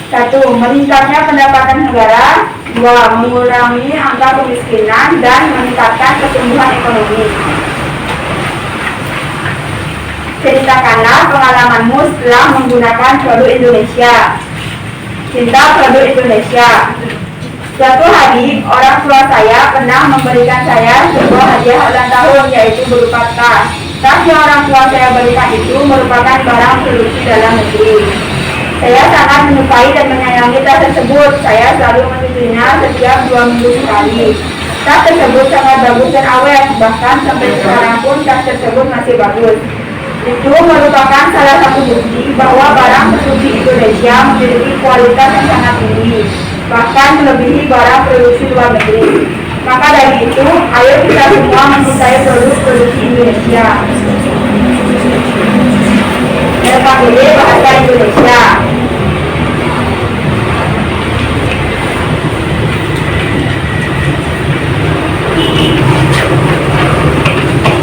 1. Meningkatnya pendapatan negara. 2. Mengurangi angka kemiskinan dan meningkatkan pertumbuhan ekonomi. Ceritakanlah pengalamanmu setelah menggunakan produk Indonesia. Cinta produk Indonesia. Suatu hari, orang tua saya pernah memberikan saya sebuah hadiah ulang tahun, yaitu berupa tas. Tas yang orang tua saya berikan itu merupakan barang produksi dalam negeri. Saya sangat menyukai dan menyayangi tas tersebut. Saya selalu menyusuinya setiap 2 minggu sekali. Tas tersebut sangat bagus dan awet, bahkan sampai sekarang pun tas tersebut masih bagus. Itu merupakan salah satu bukti bahwa barang produksi Indonesia memiliki kualitas yang sangat tinggi, bahkan melebihi barang produksi luar negeri. Maka dari itu, ayo kita semua mencintai produk produksi Indonesia. LKBD Bahasa Indonesia.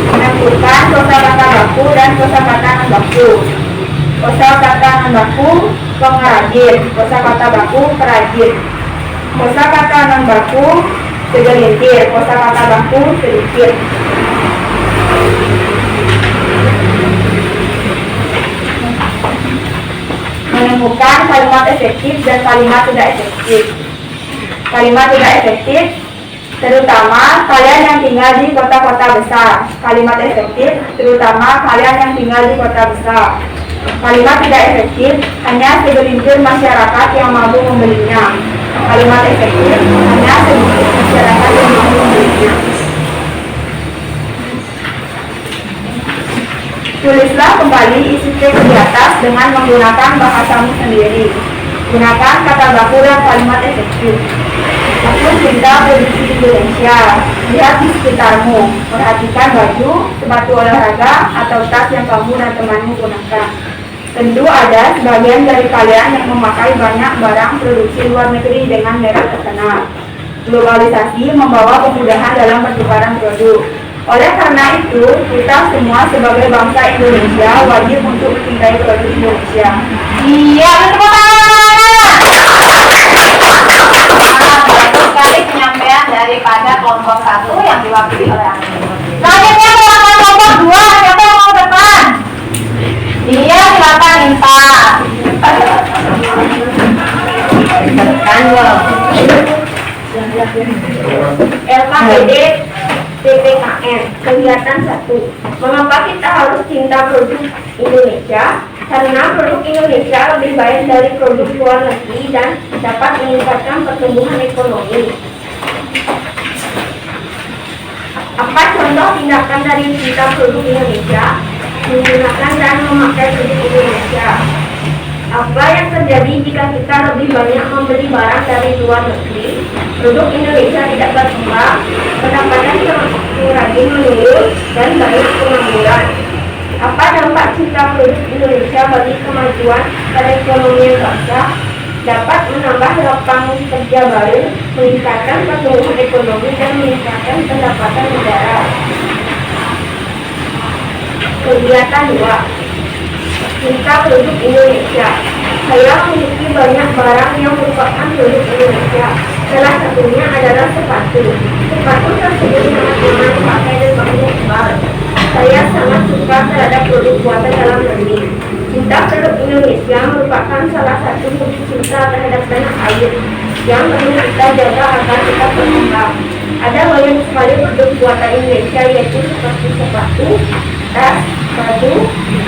Menentukan kosakata baku dan kosakata non baku. Kosakata non baku pengrajin, kosakata baku perajin. Kosakata non baku segelintir, kosakata baku sedikit. Menemukan kalimat efektif dan kalimat tidak efektif. Kalimat tidak efektif terutama kalian yang tinggal di kota-kota besar. Kalimat efektif terutama kalian yang tinggal di kota besar. Kalimat tidak efektif hanya segelintir masyarakat yang mampu membelinya. Kalimat efektif hanya sedikit masyarakat yang mampu membelinya. Tulislah kembali isi teks di atas dengan menggunakan bahasamu sendiri. Gunakan kata baku dan kalimat efektif. Aku cinta produksi Indonesia. Lihat di sekitarmu. Perhatikan baju, sepatu olahraga, atau tas yang kamu dan temanmu gunakan. Tentu ada sebagian dari kalian yang memakai banyak barang produksi luar negeri dengan merek terkenal. Globalisasi membawa kemudahan dalam pertukaran produk. Oleh karena itu, kita semua sebagai bangsa Indonesia wajib untuk mencintai produk Indonesia. Iya, betul sekali penyampaian daripada kelompok 1 yang diwakili oleh Ani. Selanjutnya silakan kelompok 2, siapa yang mau depan? Iya, silakan Inta. LKBD PPKN. Kegiatan 1. Mengapa kita harus cinta produk Indonesia? Karena produk Indonesia lebih baik dari produk luar negeri dan dapat meningkatkan pertumbuhan ekonomi. Apa contoh tindakan dari cinta produk Indonesia? Menggunakan dan memakai produk Indonesia. Apa yang terjadi jika kita lebih banyak membeli barang dari luar negeri? Produk Indonesia tidak berkembang, pendapatan pengrajin menurun, dan banyak pengangguran. Apa dampak cinta produk Indonesia bagi kemajuan perekonomian bangsa? Dapat menambah lapangan kerja baru, meningkatkan pertumbuhan ekonomi, dan meningkatkan pendapatan negara. Kegiatan 2. Cinta produk Indonesia. Saya memiliki banyak barang yang merupakan produk Indonesia. Salah satunya adalah sepatu. Sepatu tersebut sangat nyaman dipakai dan bahannya tebal. Saya sangat suka terhadap produk buatan dalam negeri. Cinta produk Indonesia merupakan salah satu wujud cinta terhadap tanah air yang perlu kita jaga agar tetap berkembang. Ada banyak sekali produk buatan Indonesia, yaitu seperti sepatu, tas, baju,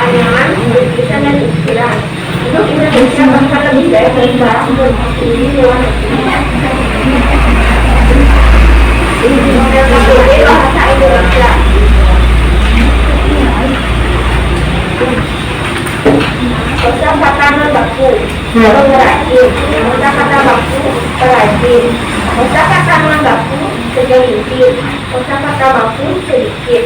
anyaman, lukisan, dan ukiran. Produk Indonesia bahkan lebih baik dari barang produksi di luar negeri. LKBD Bahasa Indonesia. Kosakata non baku pengrajin, kosakata baku perajin, kosakata non baku segelintir, kosakata baku sedikit.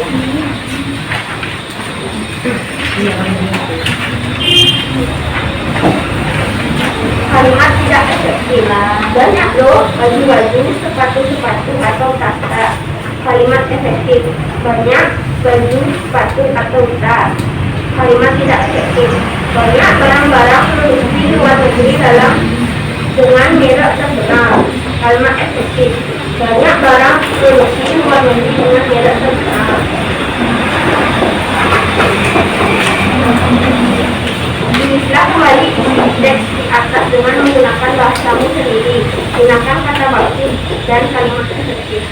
Kalimat tidak efektif. Banyak loh baju-baju, sepatu-sepatu atau tas-tas. Kalimat efektif, banyak baju, sepatu, atau tas. Kalimat tidak efektif, banyak barang-barang produksi luar negeri dengan merek terkenal. Kalimat efektif, banyak barang produksi luar negeri dengan merek terkenal. Tulislah kembali teks di atas dengan menggunakan bahasamu sendiri. Gunakan kata baku dan kalimat efektif.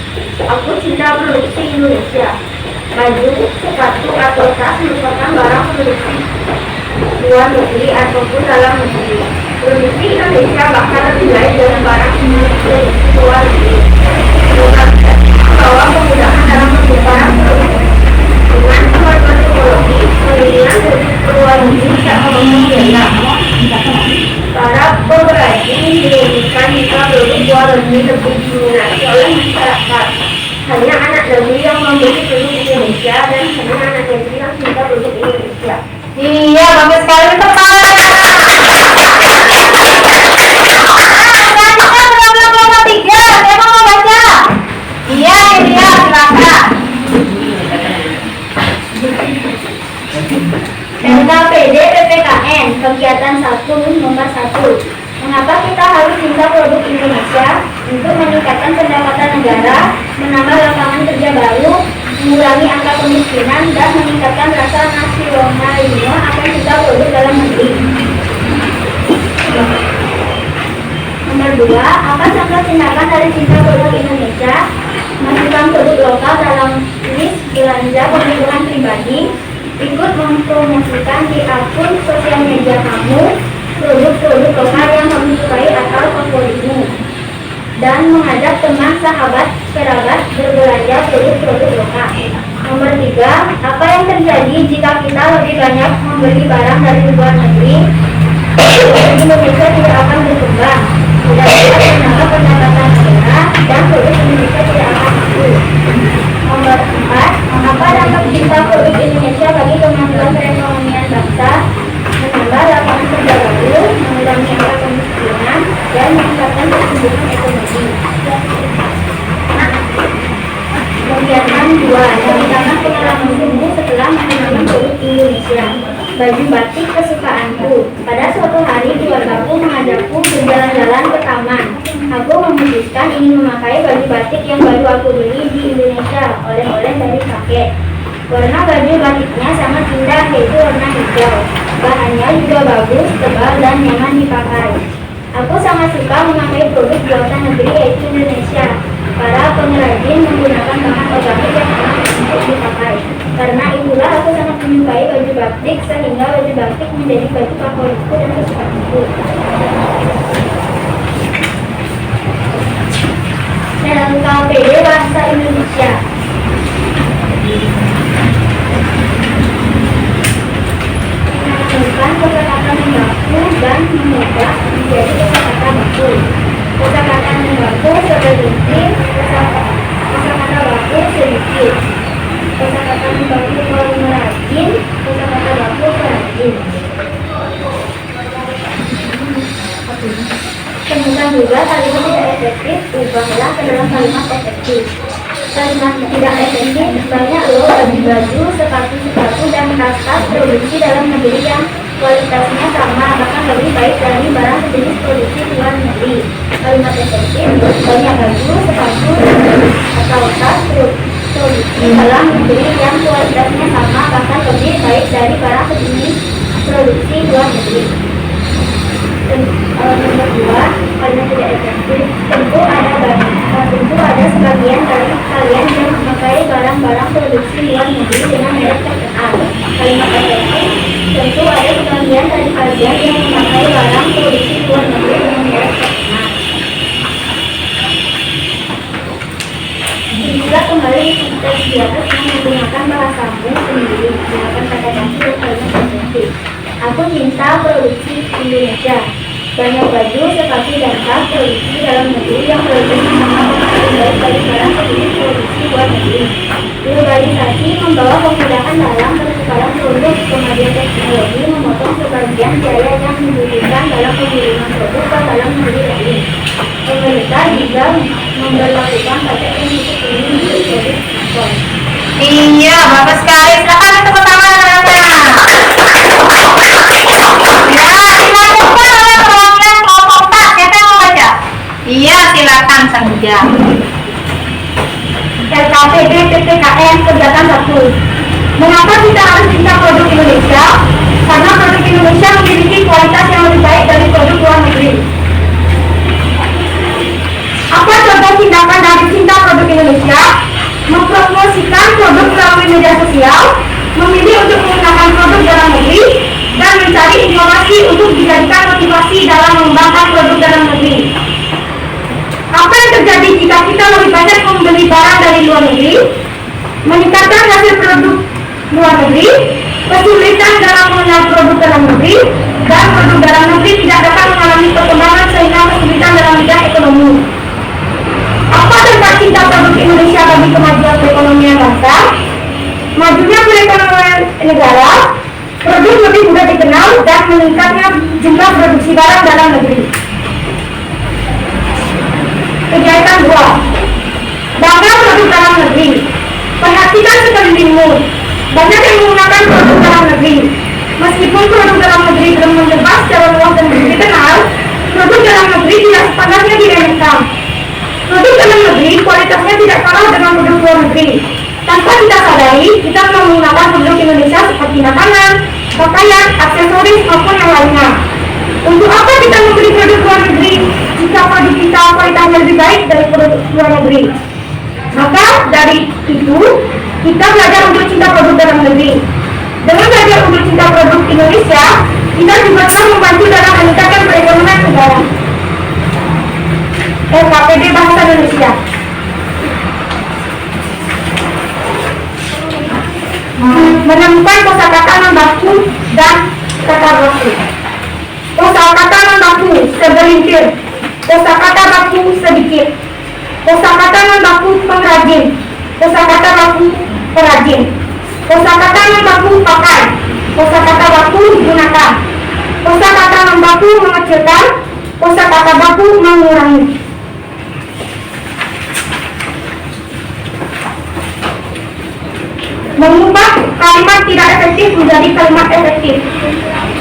Aku cinta produksi Indonesia. Baju, sepatu, atau tas merupakan barang produksi luar negeri ataupun dalam negeri. Produksi Indonesia bakal lebih baik dari barang produksi luar negeri. Bahwa kemudahan dalam membuat barang produksi dengan kemampuan teknologi, pengiriman dari luar negeri tidak memenuhi biaya. Para pengrajin dirugikan jika produk luar negeri lebih diminati oleh masyarakat. Hanya anak negeri yang membeli produk Indonesia dan hanya anak negeri yang cinta produk Indonesia. Iya, bagus sekali tepat. Iya, silakan. NKPD PPKN kegiatan 1 nomor 1. Mengapa kita harus cinta produk Indonesia? Untuk meningkatkan pendapatan negara, menambah lapangan kerja baru, mengurangi angka kemiskinan, dan meningkatkan rasa nasionalisme akan cinta produk dalam negeri. Nomor 2. Apa contoh tindakan dari cinta produk Indonesia? Masukkan produk lokal dalam list belanja kebutuhan pribadi, ikut mempromosikan di akun sosial media kamu produk-produk lokal yang kamu sukai atau favoritmu, dan mengajak teman, sahabat, kerabat berbelanja produk-produk lokal. Nomor 3. Apa yang terjadi jika kita lebih banyak membeli barang dari luar negeri? Indonesia tidak akan berkembang, tidak dapat menambah pendapatan negara, dan produk Indonesia tidak akan maju. Nomor 4. Apa dampak cinta produk Indonesia bagi kemajuan perekonomian bangsa? Menambah lapangan kerja baru, mengurangi angka kemiskinan, dan meningkatkan pertumbuhan ekonomi. Kegiatan 2. Ceritakan pengalamanmu setelah menggunakan produk Indonesia. Baju batik kesukaanku. Pada suatu hari keluargaku mengajakku berjalan-jalan ke taman. Aku memutuskan ingin memakai baju batik yang baru aku beli di Indonesia, oleh-oleh dari kakek. Warna baju batiknya sangat indah, yaitu warna hijau. Bahannya juga bagus, tebal, dan nyaman dipakai. Aku sangat suka memakai produk buatan negeri, yaitu Indonesia. Para pengrajin menggunakan bahan organik yang enak untuk dipakai. Karena itulah aku sangat menyukai baju batik, sehingga baju batik menjadi baju favoritku dan kesukaanku. NKPD Bahasa Indonesia. Menemukan kosakata membaku dan mengubah menjadi kosakata baku. Kosakata membaku segelintir, kosakata baku sedikit. Kosakata membaku merajin, kosakata baku perajin. Temukan juga kalimat tidak efektif, ubahlah ke dalam kalimat efektif. Kalimat tidak efektif, banyak loh baju-baju, sepatu-sepatu, dan tas-tas produksi dalam negeri yang kualitasnya sama, bahkan lebih baik dari barang sejenis produksi luar negeri. Kalimat efektif, banyak baju, sepatu, atau tas produksi dalam negeri yang kualitasnya sama, bahkan lebih baik dari barang sejenis produksi luar negeri. Nomor 2, kalimat tidak efektif. Tentu ada sebagian dari kalian yang memakai barang-barang produksi luar negeri dengan merek terkenal. Kalimat efektif. Tentu ada sebagian dari kalian yang memakai barang produksi luar negeri dengan merek terkenal. Juga kembali teks di atas yang menggunakan bahasamu sendiri. Gunakan kata ganti dan kalimat efektif. Aku cinta produksi Indonesia. Banyak baju, sepatu, dan tas produksi dalam negeri yang kualitasnya sama lebih baik dari barang sejenis produksi luar negeri. Globalisasi membawa kemudahan dalam pertukaran produk, kemajuan teknologi memotong sebagian biaya yang dibutuhkan dalam pengiriman produk ke dalam negeri lain. Pemerintah juga memberlakukan pajak yang cukup tinggi untuk produk Iya, bagus sekali. Silakan tepuk tangan anak-anak. Ya, dilakukan oleh perwakilan kelompok 4. Siapa yang mau baca? Iya, silakan saja. LKPD PPKM kegiatan 1. Mengapa kita harus cinta produk Indonesia? Karena produk Indonesia memiliki kualitas yang lebih baik dari produk luar negeri. Apa contoh tindakan dari cinta produk Indonesia? Mempromosikan produk melalui media sosial, memilih untuk menggunakan produk dalam negeri, dan mencari informasi untuk dijadikan motivasi dalam mengembangkan produk dalam negeri. Apa yang terjadi jika kita lebih banyak membeli barang dari luar negeri? Meningkatkan hasil produk luar negeri, kesulitan dalam mengenal produk dalam negeri, dan produk dalam negeri tidak dapat mengalami perkembangan sehingga kesulitan dalam bidang ekonomi. Apa dampak cinta produk Indonesia bagi kemajuan perekonomian bangsa? Majunya perekonomian negara, produk lebih mudah dikenal, dan meningkatnya jumlah produksi barang dalam negeri. Kegiatan 2. Bangga produk dalam negeri. Perhatikan sekelilingmu. Banyak yang menggunakan produk dalam negeri. Meskipun produk dalam negeri belum menyebar secara luas dan belum dikenal, produk dalam negeri tidak sepantasnya diremehkan. Produk dalam negeri kualitasnya tidak kalah dengan produk luar negeri. Tanpa kita sadari, kita menggunakan produk Indonesia seperti makanan, pakaian, aksesoris maupun yang lainnya. Untuk apa kita membeli produk luar negeri jika produk kita kualitasnya lebih baik dari produk luar negeri? Maka dari itu, kita belajar untuk cinta produk dalam negeri. Dengan belajar untuk cinta produk Indonesia, kita juga telah membantu dalam meningkatkan perekonomian negara. LKPD Bahasa Indonesia. Menemukan kosakata non baku dan kata baku. Kosakata non baku segelintir, kosakata baku sedikit, kosakata non baku pengrajin, kosakata baku perajin, kosakata non baku pakai, kosakata baku digunakan, kosakata non baku mengecilkan, kosakata baku mengurangi. Mengubah kalimat tidak efektif menjadi kalimat efektif.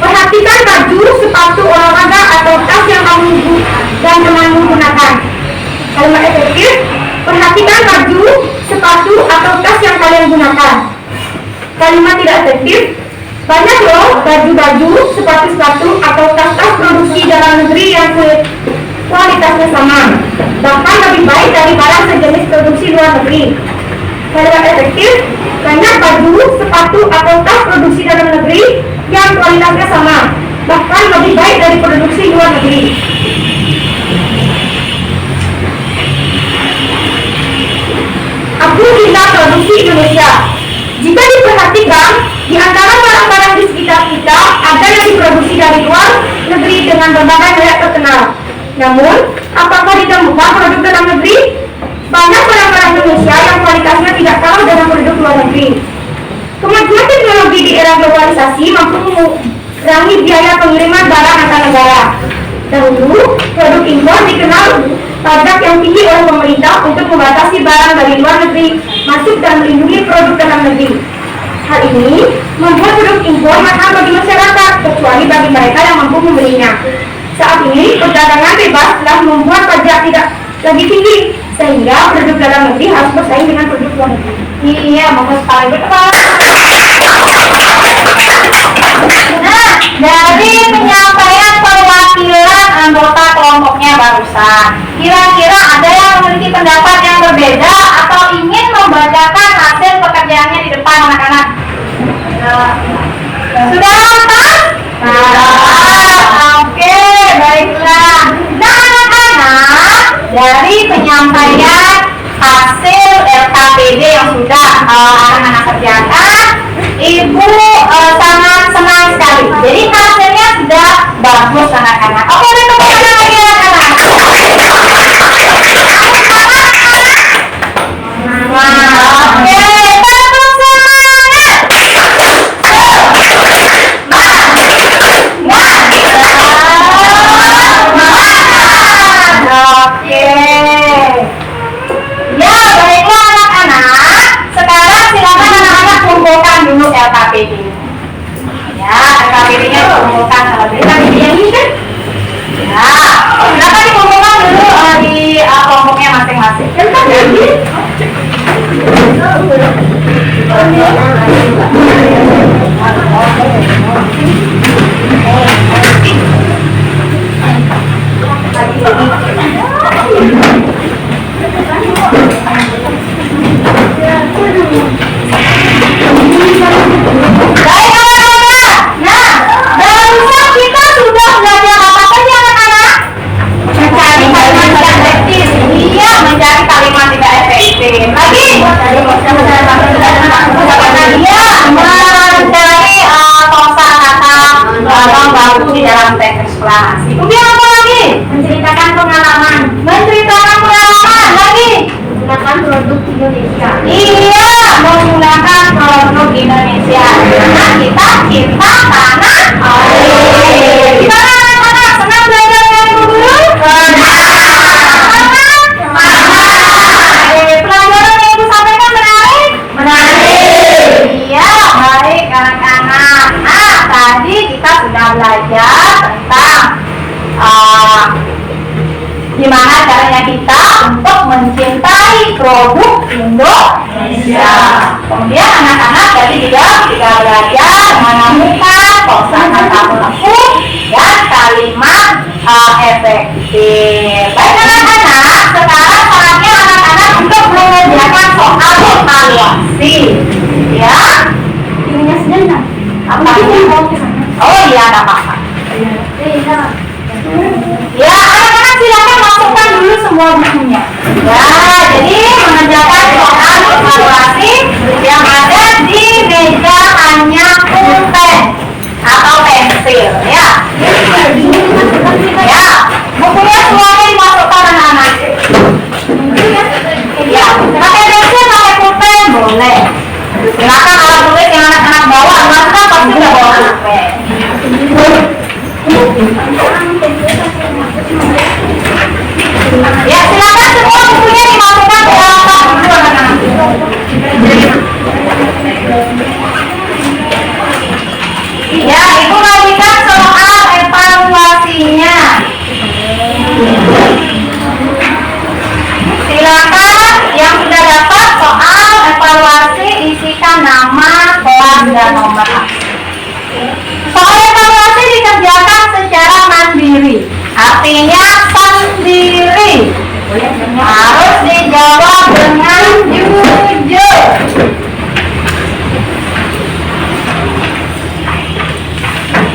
Perhatikan baju, sepatu olahraga atau tas yang kamu dan temanmu gunakan. Kalimat efektif. Perhatikan baju, sepatu atau tas yang kalian gunakan. Kalimat tidak efektif. Banyak loh baju-baju, sepatu-sepatu atau tas-tas produksi dalam negeri yang kualitasnya sama, bahkan lebih baik dari barang sejenis produksi luar negeri. Kalimat efektif. Banyak baju, sepatu atau tas produksi dalam negeri yang kualitasnya sama, bahkan lebih baik dari produksi luar negeri. Aku cinta produksi Indonesia. Jika diperhatikan, di antara barang-barang di sekitar kita ada yang diproduksi dari luar negeri dengan berbagai merek terkenal. Namun, apakah ditemukan produk dalam negeri? Banyak barang-barang Indonesia yang kualitasnya tidak kalah dengan produk luar negeri. Kemajuan teknologi di era globalisasi mampu mengurangi biaya pengiriman barang antar negara. Dahulu, produk impor dikenal pajak yang tinggi oleh pemerintah untuk membatasi barang dari luar negeri masuk dan melindungi produk dalam negeri. Hal ini membuat produk impor mahal bagi masyarakat, kecuali bagi mereka yang mampu membelinya. Saat ini, perdagangan bebas telah membuat pajak tidak lagi tinggi, sehingga produk dalam negeri harus bersaing dengan produk luar negeri. Iya, bagus sekali. Nah, dari penyampaian perwakilan anggota kelompoknya barusan, kira-kira ada yang memiliki pendapat yang berbeda atau ingin membacakan hasil pekerjaannya di depan anak-anak? Sudah lengkap? Oke, baiklah. Nah, anak-anak, dari penyampaian hasil LKPD yang sudah anak-anak kerjakan, Ibu sangat senang sekali. Jadi hasilnya sudah bagus anak-anak. Oke, tepuk tangan lagi anak-anak. Oke, tepuk semangat. masih kan lagi. Baik anak-anak. Nah, barusan kita sudah belajar apa saja anak-anak? Mencari kalimat tidak efektif. Iya, mencari kalimat tidak efektif. Lagi? Iya, mencari kosakata yang bagus di dalam teks eksplanasi. Kemudian apa lagi? Menceritakan pengalaman. Menceritakan pengalaman. Lagi? Menggunakan produk Indonesia. Iya, menggunakan produk Indonesia. Karena kita cinta tanah air. Gimana anak-anak? Senang belajar dengan Ibu Guru? Pelajaran yang Ibu sampaikan menarik? Menarik. Iya, baik anak-anak. Nah, tadi kita sudah belajar tentang gimana caranya kita untuk mencintai produk Indonesia. Kemudian anak-anak tadi juga belajar menemukan kosakata pelengkap dan kalimat efektif. Baik anak-anak, sekarang saatnya anak-anak untuk mengerjakan soal evaluasi. Ya, ininya sebentar. Apa ini? Oh iya, nggak apa-apa. Ya, anak-anak silakan masukkan dulu semua bukunya. Ya, jadi mengerjakan soal evaluasi yang ada di meja hanya pulpen atau pensil, ya. Ya, bukunya semuanya dimasukkan anak-anak. Ya, pakai pensil, pakai pulpen boleh. Silakan alat tulis yang anak-anak bawa, anak-anak pasti udah bawa pulpen. Ya, silakan semua bukunya dimasukkan ke dalam tas buku anak-anak. Ya, Ibu bagikan soal evaluasinya. Silakan yang sudah dapat soal evaluasi isikan nama, kelas, dan nomor absen. Soal evaluasi dikerjakan secara mandiri, artinya sendiri. Harus dijawab dengan jujur.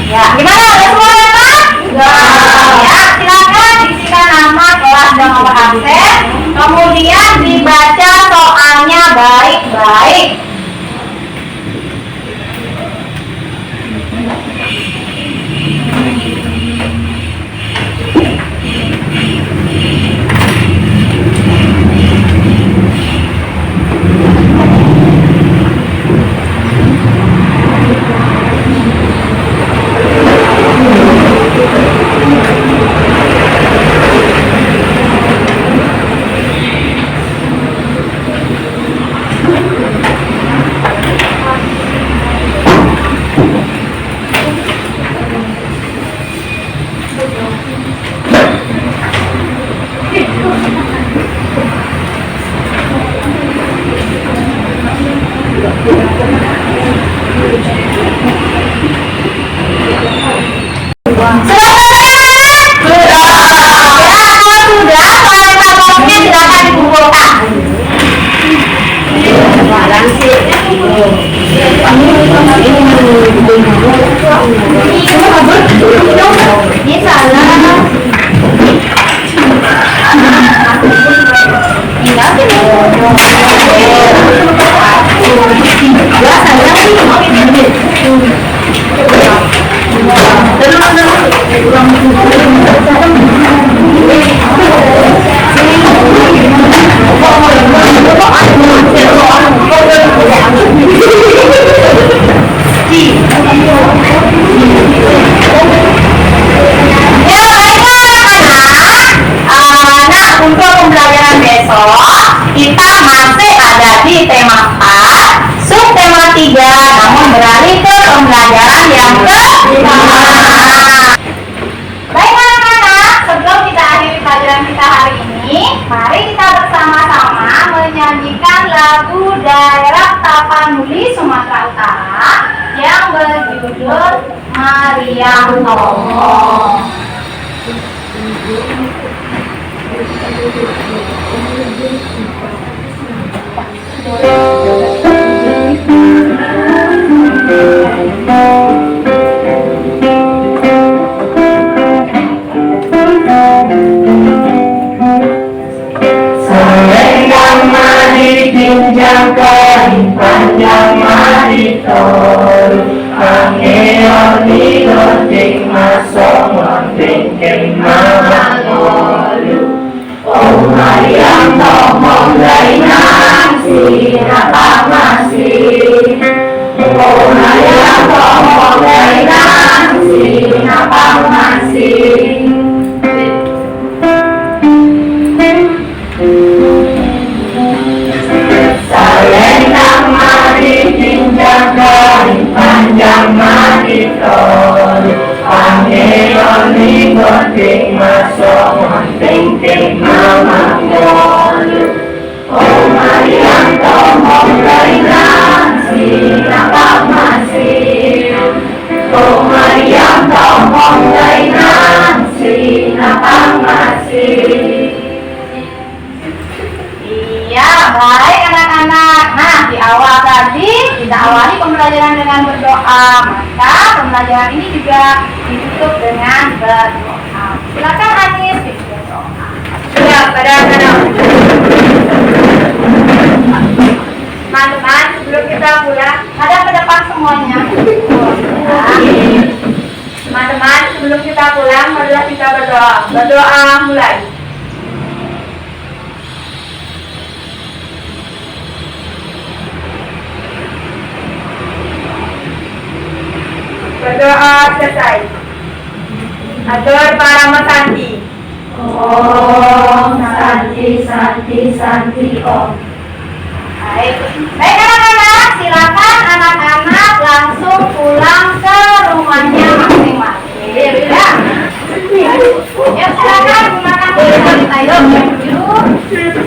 Ya, gimana? Ada semua ya, Pak? Ya, silakan isikan nama, kelas, dan nomor absen. Kemudian dibaca soalnya baik-baik. Kita masih ada di tema 4, subtema 3, namun beralih ke pembelajaran yang kelima. Baik anak-anak, sebelum kita akhiri pelajaran kita hari ini, mari kita bersama Selendang mari tinjau kain panjang mari tol, angeoni gonting masuk gonting kemana ngolu. Oh Maryam tomong dari nasi apa masih. Oh Maryam tomong dari nasi apa masih. Selendang mari tinjau kain panjang mari tol, angeoni gonting masuk gonting kemana ngolu. Oh Maryam tomong dari nasi apa masih. Oh Maryam tomong dari nasi apa masih. Iya, baik anak-anak. Nah, di awal tadi kita awali pembelajaran dengan berdoa. Maka pembelajaran ini juga ditutup dengan berdoa. Silakan Anis pimpin doa. Ya, pada anak-anak. Teman-teman, sebelum kita pulang, Ada ke depan semuanya. teman-teman, sebelum kita pulang, marilah kita berdoa. Berdoa mulai. Berdoa selesai. Atur para Santi. Om Santi Santi Santi Om. Baik, baik anak-anak, silakan anak-anak langsung pulang ke rumahnya masing-masing. Ya, ya silakan gunakan ayo.